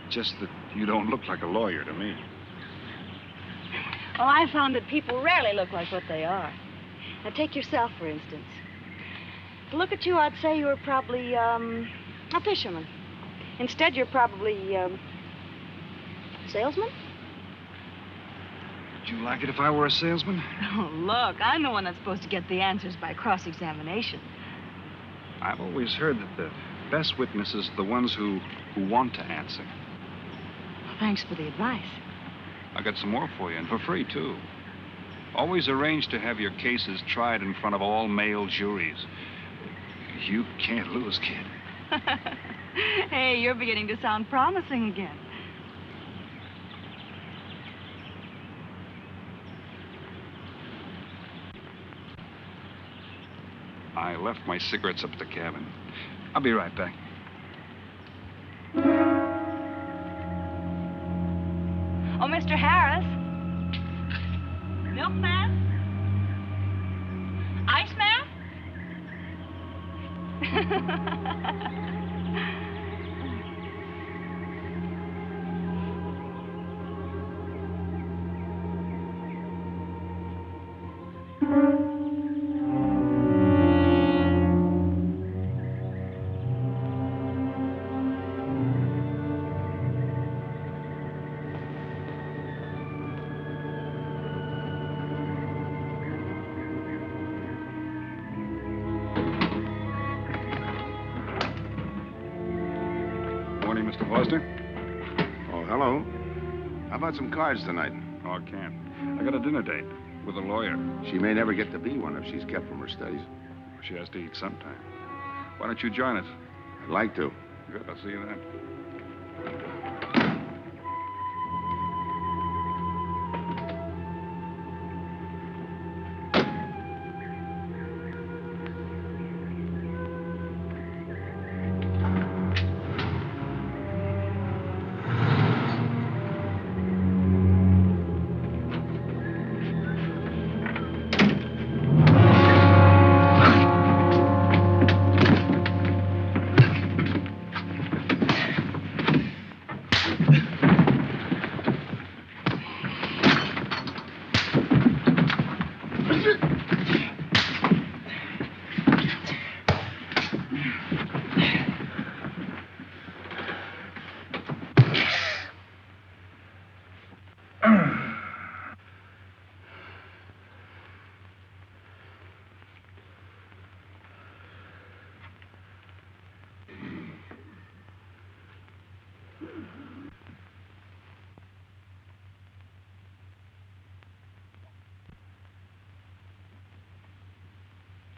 just that you don't look like a lawyer to me. Well, I found that people rarely look like what they are. Now, take yourself, for instance. To look at you, I'd say you were probably, a fisherman. Instead, you're probably, salesman? Would you like it if I were a salesman? Oh, look, I'm the one that's supposed to get the answers by cross-examination. I've always heard that the best witnesses are the ones who want to answer. Thanks for the advice. I got some more for you, and for free, too. Always arrange to have your cases tried in front of all male juries. You can't lose, kid. Hey, you're beginning to sound promising again. I left my cigarettes up at the cabin. I'll be right back. Oh, Mr. Harris. Milkman? Iceman? Morning, Mr. Foster. Oh, hello. How about some cards tonight? Oh, I can't. I got a dinner date with a lawyer. She may never get to be one if she's kept from her studies. She has to eat sometime. Why don't you join us? I'd like to. Good, I'll see you then.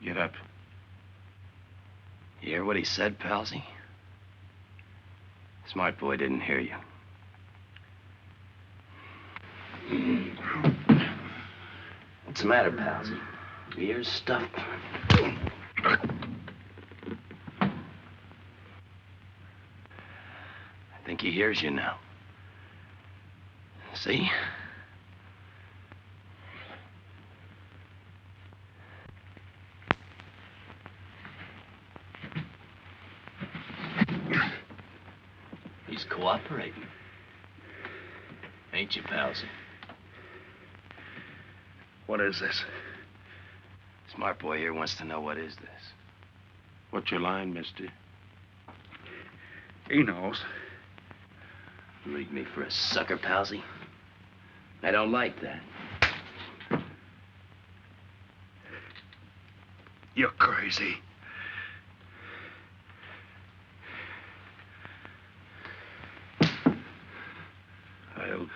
Get up. You hear what he said, Palsy? Smart boy didn't hear you. What's the matter, Palsy? Your ears stuffed? I think he hears you now. See? He's cooperating. Ain't you, Palsy? What is this? Smart boy here wants to know what is this. What's your line, mister? He knows. Leave me for a sucker, Palsy. I don't like that. You're crazy.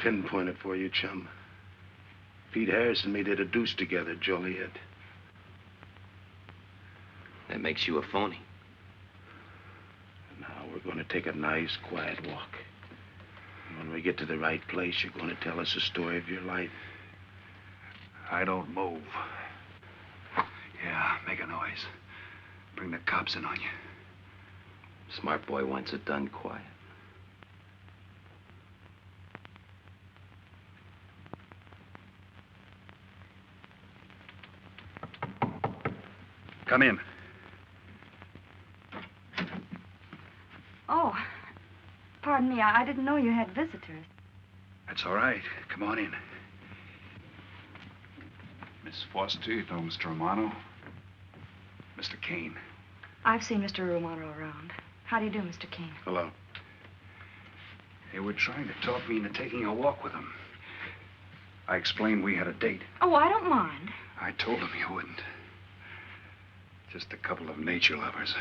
pinpoint it for you, chum. Pete Harris and me did a deuce together, Joliet. That makes you a phony. Now we're going to take a nice, quiet walk. And when we get to the right place, you're going to tell us the story of your life. I don't move. Yeah, make a noise. Bring the cops in on you. Smart boy wants it done quiet. Come in. Oh, pardon me. I didn't know you had visitors. That's all right. Come on in. Miss Foster, you know Mr. Romano? Mr. Kane. I've seen Mr. Romano around. How do you do, Mr. Kane? Hello. They were trying to talk me into taking a walk with him. I explained we had a date. Oh, I don't mind. I told him you wouldn't. Just a couple of nature lovers.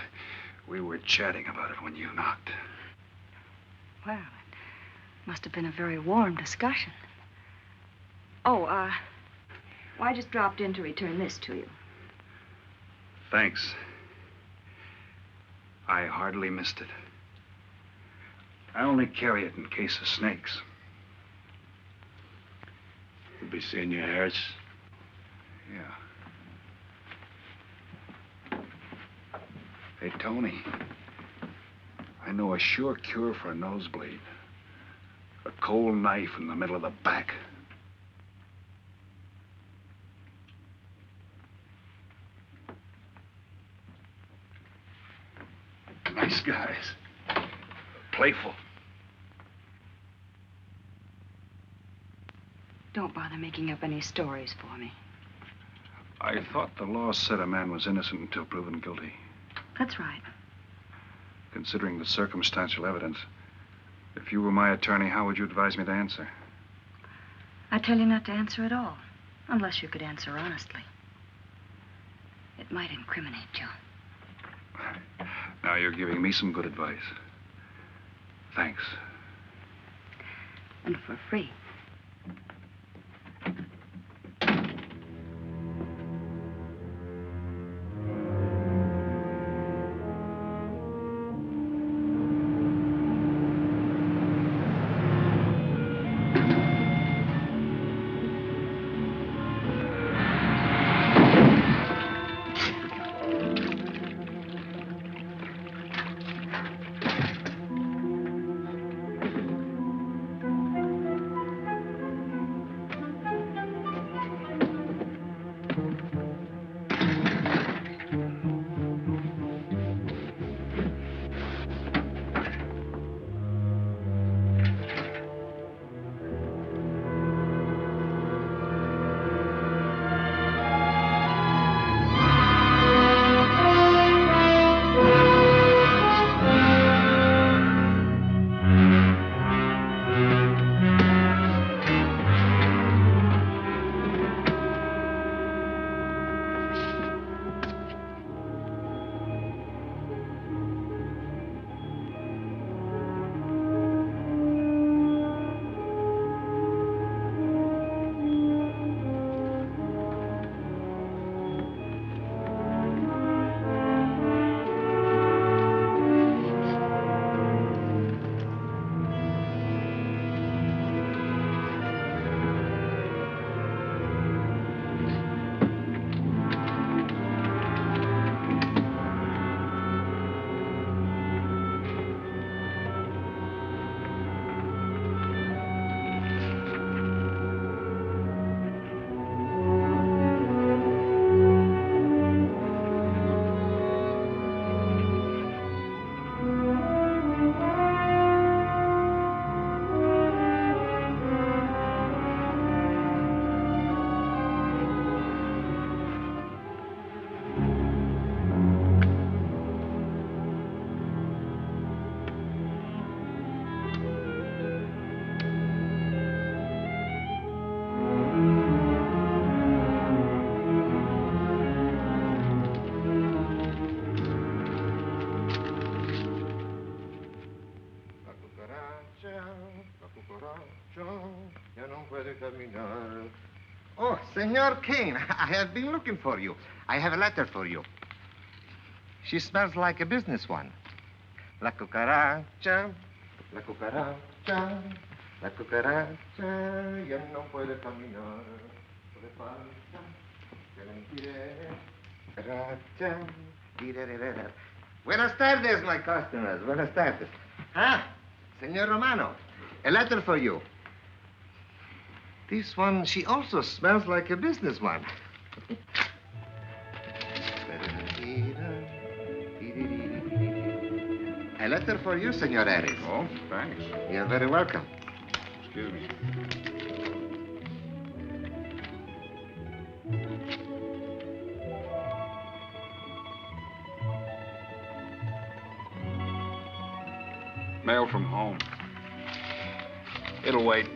We were chatting about it when you knocked. Well, it must have been a very warm discussion. Oh, well, I just dropped in to return this to you. Thanks. I hardly missed it. I only carry it in case of snakes. We'll be seeing you, Harris. Yeah. Hey, Tony. I know a sure cure for a nosebleed. A cold knife in the middle of the back. Nice guys. Playful. Don't bother making up any stories for me. I thought the law said a man was innocent until proven guilty. That's right. Considering the circumstantial evidence, if you were my attorney, how would you advise me to answer? I tell you not to answer at all, unless you could answer honestly. It might incriminate you. Now you're giving me some good advice. Thanks. And for free. puede caminar. Oh, Senor Kane, I have been looking for you. I have a letter for you. She smells like a business one. La cucaracha, la cucaracha, la cucaracha, ya no puede caminar. Le falta, que le impide, cucaracha, dirererera. Buenas tardes, my customers. Buenas tardes. Ah, Senor Romano, a letter for you. This one, she also smells like a business one. A letter for you, Senor Harris. Oh, thanks. You're very welcome. Excuse me. Mail from home. It'll wait.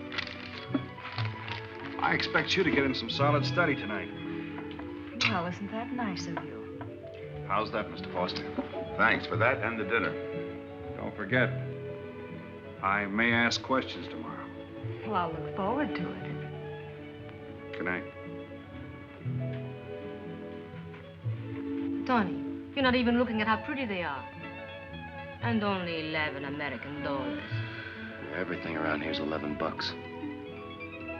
I expect you to get in some solid study tonight. Well, isn't that nice of you? How's that, Mr. Foster? Thanks for that and the dinner. Don't forget, I may ask questions tomorrow. Well, I'll look forward to it. Good night. Tony, you're not even looking at how pretty they are. And only 11 American dollars. Everything around here's $11.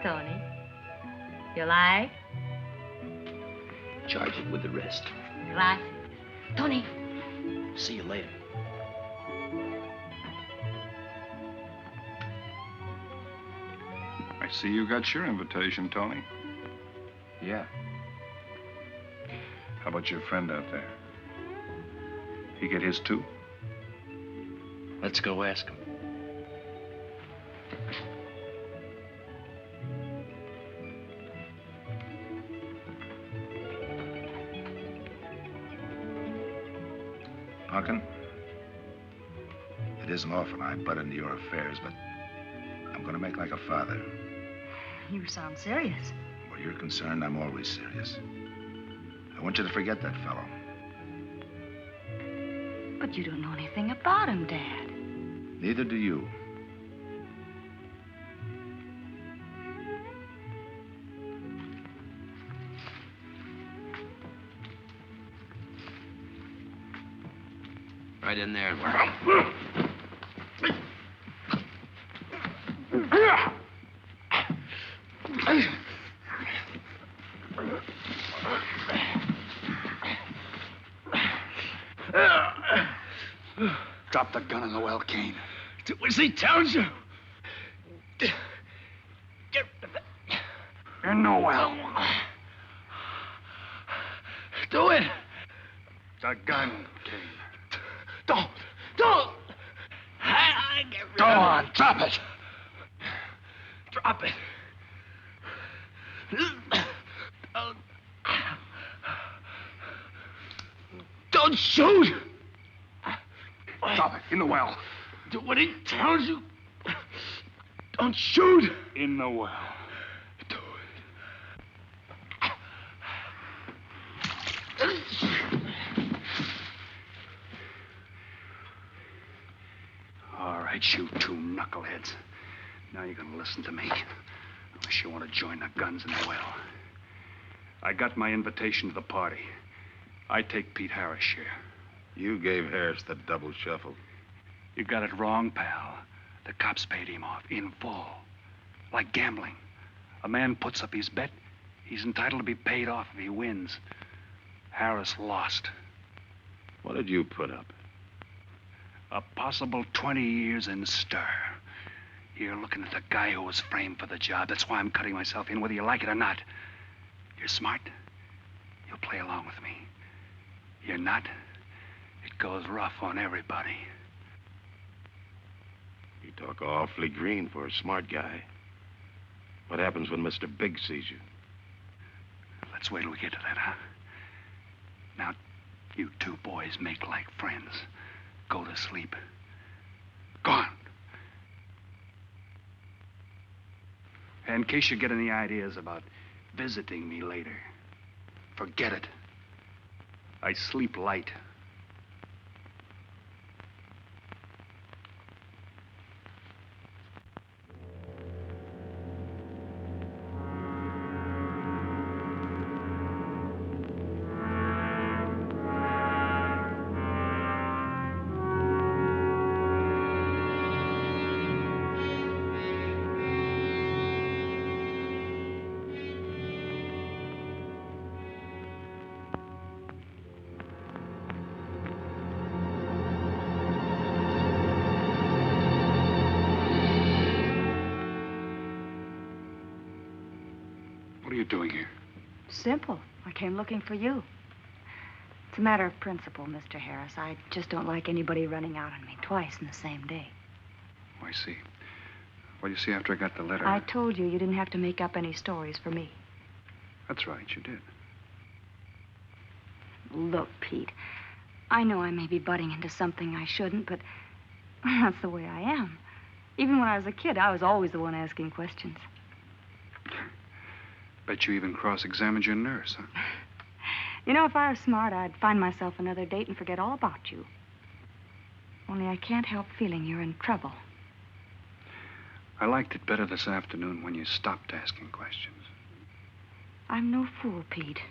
Tony, you like? Charge it with the rest. Gracias. Tony. See you later. I see you got your invitation, Tony. Yeah. How about your friend out there? He get his too? Let's go ask him. Punkin, it isn't often I butt into your affairs, but I'm going to make like a father. You sound serious. Where you're concerned, I'm always serious. I want you to forget that fellow. But you don't know anything about him, Dad. Neither do you. Right in there. Drop the gun in the well, Kane. Was he tells you? In the well. Do it. The gun, Kane. Don't. Go on, drop it. Drop it. Don't shoot. Drop it in the well. Do what he tells you. Don't shoot. In the well. Do All right, you two knuckleheads. Now you're gonna listen to me. Unless you want to join the guns in the well. I got my invitation to the party. I take Pete Harris' share. You gave Harris the double shuffle. You got it wrong, pal. The cops paid him off in full. Like gambling. A man puts up his bet, he's entitled to be paid off if he wins. Harris lost. What did you put up? A possible 20 years in stir. You're looking at the guy who was framed for the job. That's why I'm cutting myself in, whether you like it or not. You're smart. You'll play along with me. You're not. It goes rough on everybody. You talk awfully green for a smart guy. What happens when Mr. Big sees you? Let's wait till we get to that, huh? Now, you two boys make like friends. Go to sleep. Go on. In case you get any ideas about visiting me later, forget it. I sleep light. What are you doing here? Simple. I came looking for you. It's a matter of principle, Mr. Harris. I just don't like anybody running out on me twice in the same day. Oh, I see. Well, you see, after I got the letter... I told you didn't have to make up any stories for me. That's right, you did. Look, Pete, I know I may be butting into something I shouldn't, but that's the way I am. Even when I was a kid, I was always the one asking questions. Bet you even cross-examined your nurse, huh? You know, if I was smart, I'd find myself another date and forget all about you. Only I can't help feeling you're in trouble. I liked it better this afternoon when you stopped asking questions. I'm no fool, Pete.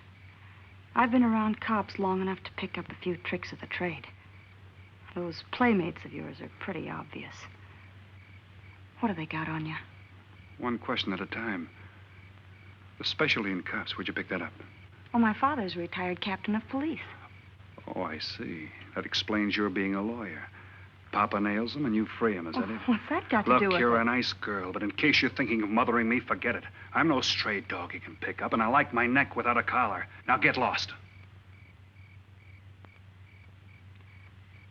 I've been around cops long enough to pick up a few tricks of the trade. Those playmates of yours are pretty obvious. What have they got on you? One question at a time. The specialty in cops, where'd you pick that up? Well, my father's a retired captain of police. Oh, I see. That explains your being a lawyer. Papa nails them and you free him, is that it? What's that got to do with it? Look, you're a nice girl, but in case you're thinking of mothering me, forget it. I'm no stray dog you can pick up, and I like my neck without a collar. Now get lost.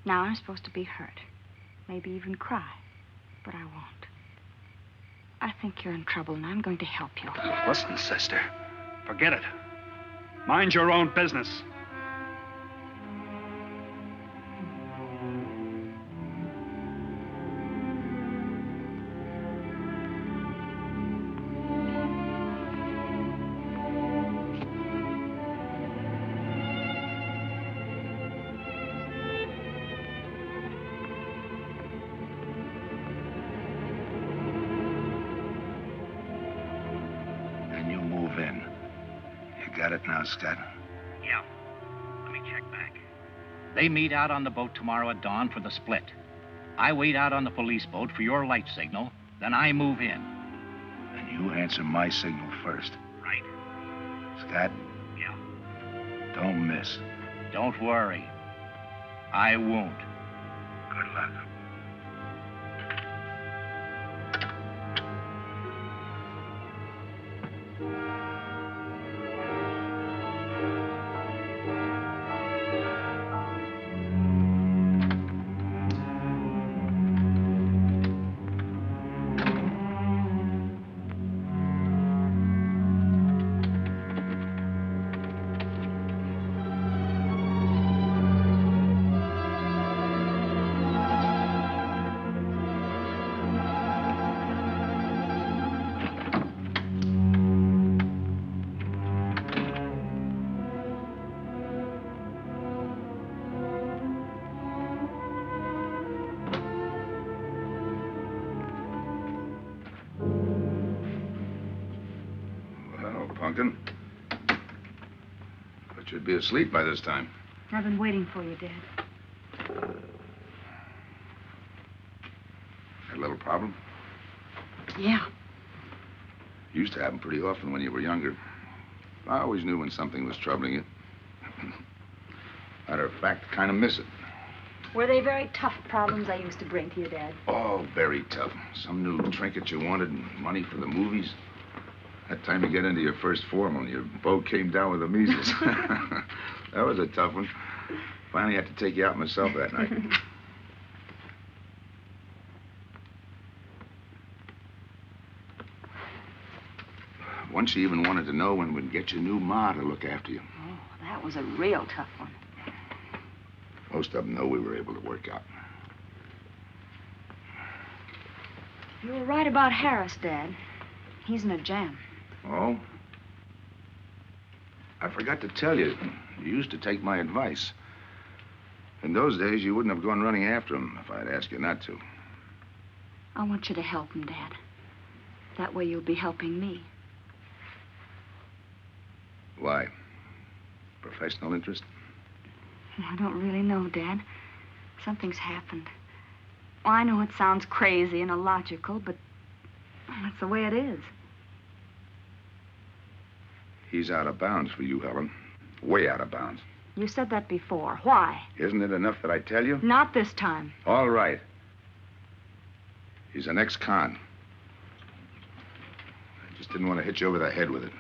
Now I'm supposed to be hurt. Maybe even cry. But I won't. I think you're in trouble, and I'm going to help you. Listen, sister. Forget it. Mind your own business. Scott? Yeah. Let me check back. They meet out on the boat tomorrow at dawn for the split. I wait out on the police boat for your light signal, then I move in. And you answer my signal first. Right. Scott? Yeah. Don't miss. Don't worry. I won't. Good luck. Pumpkin. But you'd be asleep by this time. I've been waiting for you, Dad. Had a little problem? Yeah. Used to happen pretty often when you were younger. I always knew when something was troubling you. Matter of fact, kind of miss it. Were they very tough problems I used to bring to you, Dad? Oh, very tough. Some new trinket you wanted and money for the movies. That time you get into your first formal, your boat came down with the measles. That was a tough one. Finally had to take you out myself that night. Once you even wanted to know when we'd get your new ma to look after you. Oh, that was a real tough one. Most of them know we were able to work out. You were right about Harris, Dad. He's in a jam. Oh? I forgot to tell you. You used to take my advice. In those days, you wouldn't have gone running after him if I'd asked you not to. I want you to help him, Dad. That way you'll be helping me. Why? Professional interest? I don't really know, Dad. Something's happened. Well, I know it sounds crazy and illogical, but that's the way it is. He's out of bounds for you, Helen. Way out of bounds. You said that before. Why? Isn't it enough that I tell you? Not this time. All right. He's an ex-con. I just didn't want to hit you over the head with it.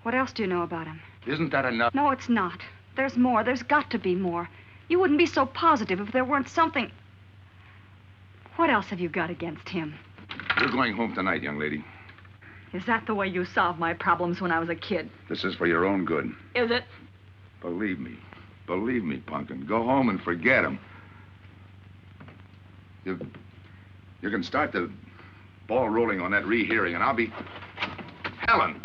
What else do you know about him? Isn't that enough? No, it's not. There's more. There's got to be more. You wouldn't be so positive if there weren't something. What else have you got against him? You're going home tonight, young lady. Is that the way you solved my problems when I was a kid? This is for your own good. Is it? Believe me. Believe me, Punkin. Go home and forget him. You can start the ball rolling on that rehearing, and I'll be... Helen!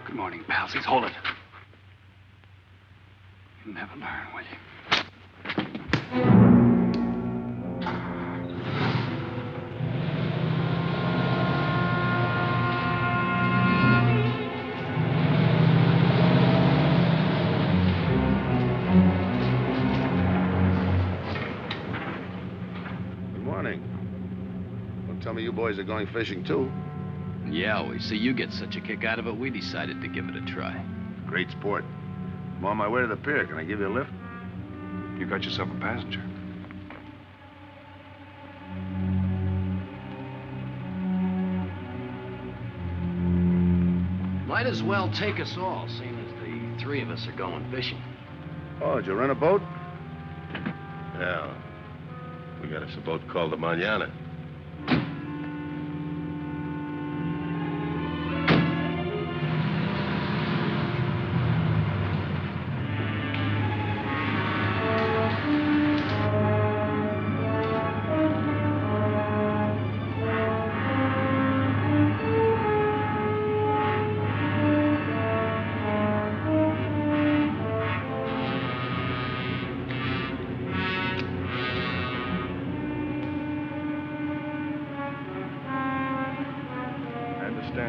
Good morning, palsies. Hold it. You'll never learn, will you? Good morning. Don't tell me you boys are going fishing, too. Yeah, we see you get such a kick out of it, we decided to give it a try. Great sport. I'm on my way to the pier. Can I give you a lift? You got yourself a passenger. Might as well take us all, seeing as the three of us are going fishing. Oh, did you rent a boat? Yeah. We got us a boat called the Manana.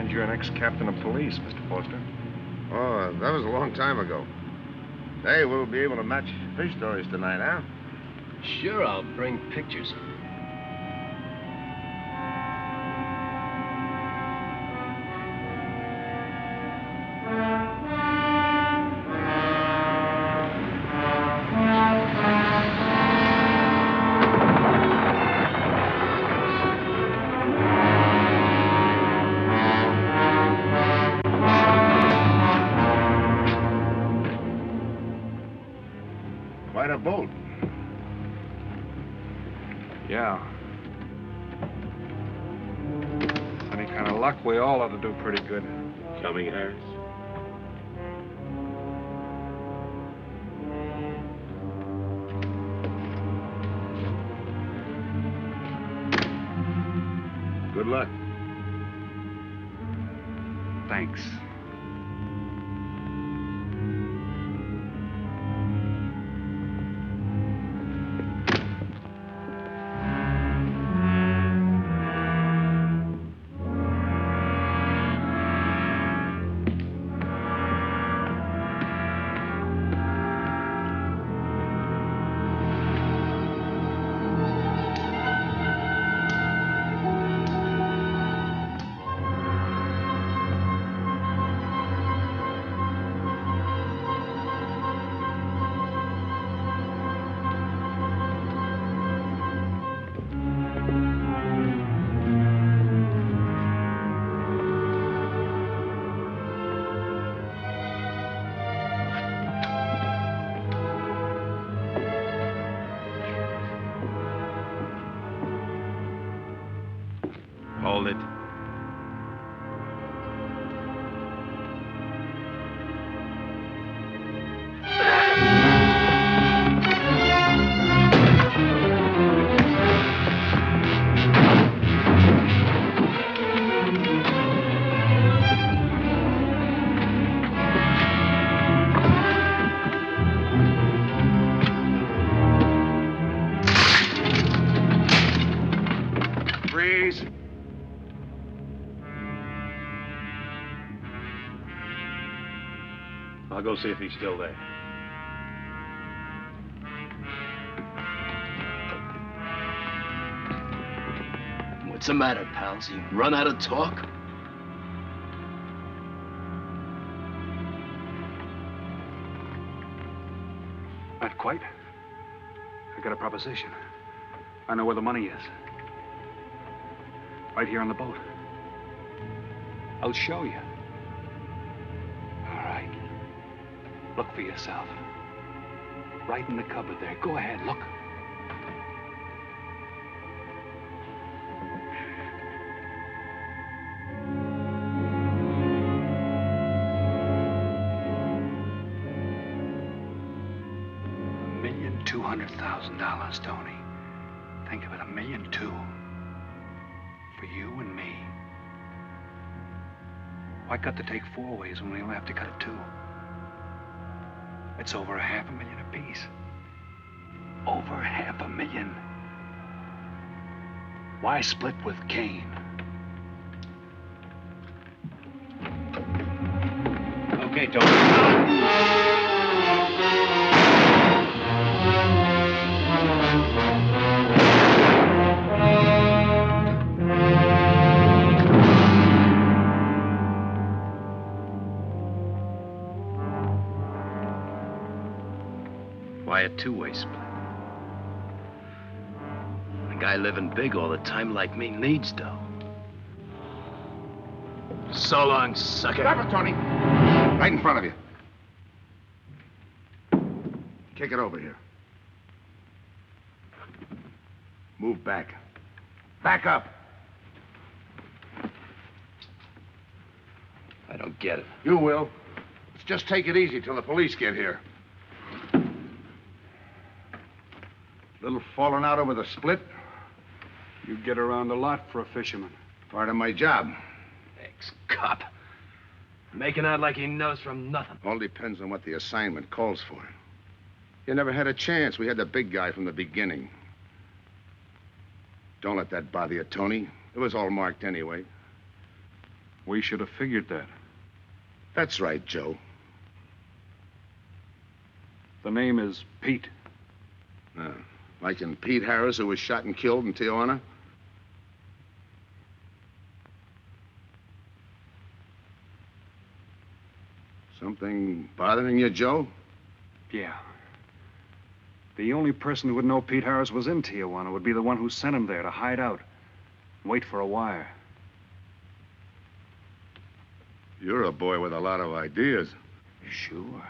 You're an ex-captain of police, Mr. Foster. Oh, that was a long time ago. Hey, we'll be able to match fish stories tonight, huh? Sure, I'll bring pictures. Quite a boat. Yeah. Any kind of luck, we all ought to do pretty good. Coming, Harris? Good luck. Thanks. hold it. Freeze. I'll go see if he's still there. What's the matter, pals? You run out of talk? Not quite. I got a proposition. I know where the money is. Right here on the boat. I'll show you. All right. Look for yourself. Right in the cupboard there. Go ahead, look. $1,200,000, Tony. Think of it, $1.2 million. For you and me. Why cut the take 4 ways when we only have to cut it 2? It's over $500,000 apiece. Over $500,000. Why split with Kane? Okay, Tony. Why a two-way split? A guy living big all the time like me needs dough. So long, sucker. Stop it, Tony. Right in front of you. Kick it over here. Move back. Back up. I don't get it. You will. Let's just take it easy till the police get here. Little falling out over the split. You get around a lot for a fisherman. Part of my job. Ex-cop. Making out like he knows from nothing. All depends on what the assignment calls for. You never had a chance. We had the big guy from the beginning. Don't let that bother you, Tony. It was all marked anyway. We should have figured that. That's right, Joe. The name is Pete. Like in Pete Harris, who was shot and killed in Tijuana? Something bothering you, Joe? Yeah. The only person who would know Pete Harris was in Tijuana would be the one who sent him there to hide out. Wait for a wire. You're a boy with a lot of ideas. Sure.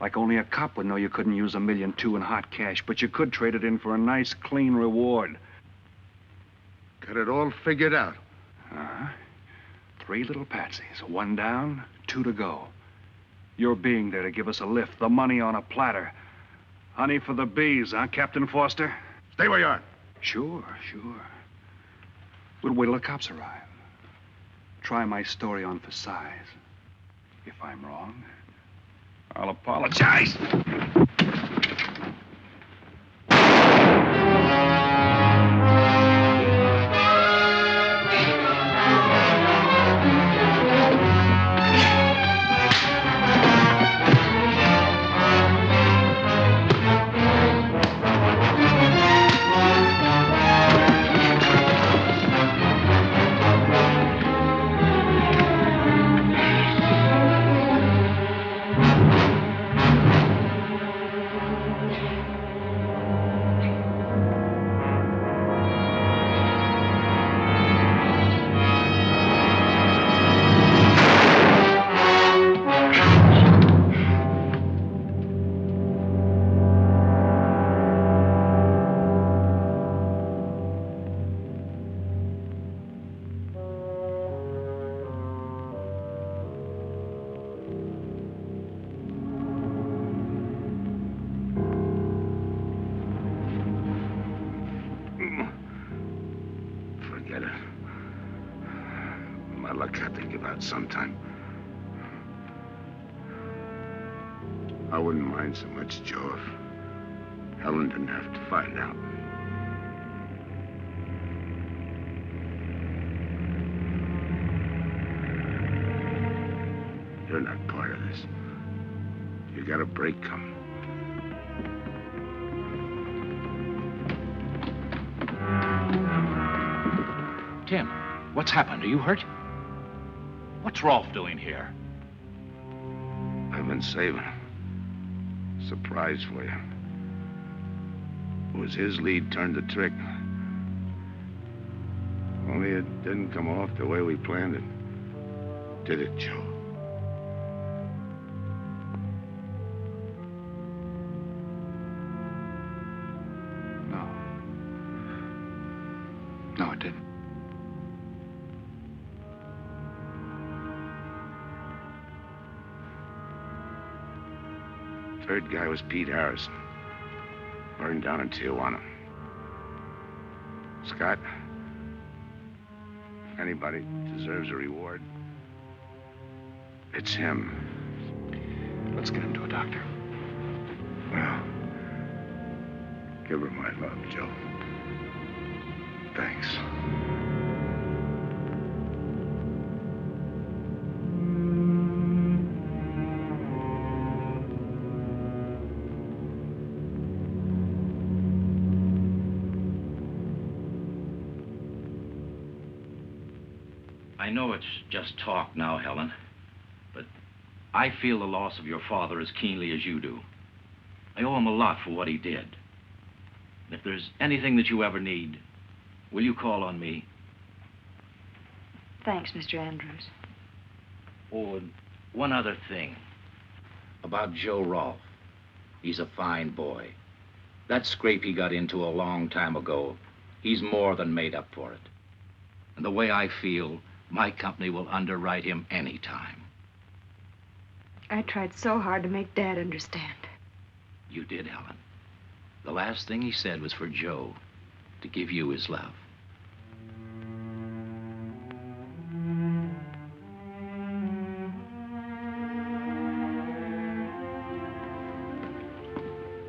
Like only a cop would know you couldn't use $1.2 million in hot cash, but you could trade it in for a nice, clean reward. Got it all figured out. 3 little patsies. 1 down, 2 to go. Your being there to give us a lift, the money on a platter. Honey for the bees, huh, Captain Foster? Stay where you are. Sure. We'll wait till the cops arrive. Try my story on for size. If I'm wrong, I'll apologize. luck had to give out sometime. I wouldn't mind so much, Joe, if Helen didn't have to find out. You're not part of this. You got a break coming. Tim, what's happened? Are you hurt? What's Rolfe doing here? I've been saving a surprise for you. It was his lead turned the trick. Only it didn't come off the way we planned it. Did it, Joe? No, it didn't. Third guy was Pete Harrison. Burned down in Tijuana. Scott, if anybody deserves a reward, it's him. Let's get him to a doctor. Well, give her my love, Joe. Thanks. I know it's just talk now, Helen, but I feel the loss of your father as keenly as you do. I owe him a lot for what he did. And if there's anything that you ever need, will you call on me? Thanks, Mr. Andrews. Oh, and one other thing. About Joe Rolfe. He's a fine boy. That scrape he got into a long time ago, he's more than made up for it. And the way I feel, my company will underwrite him any time. I tried so hard to make Dad understand. You did, Helen. The last thing he said was for Joe to give you his love.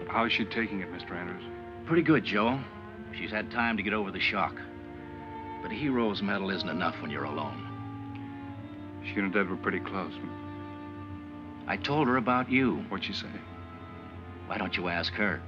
How is she taking it, Mr. Andrews? Pretty good, Joe. She's had time to get over the shock. But a hero's medal isn't enough when you're alone. She and her dad were pretty close. I told her about you. What'd she say? Why don't you ask her?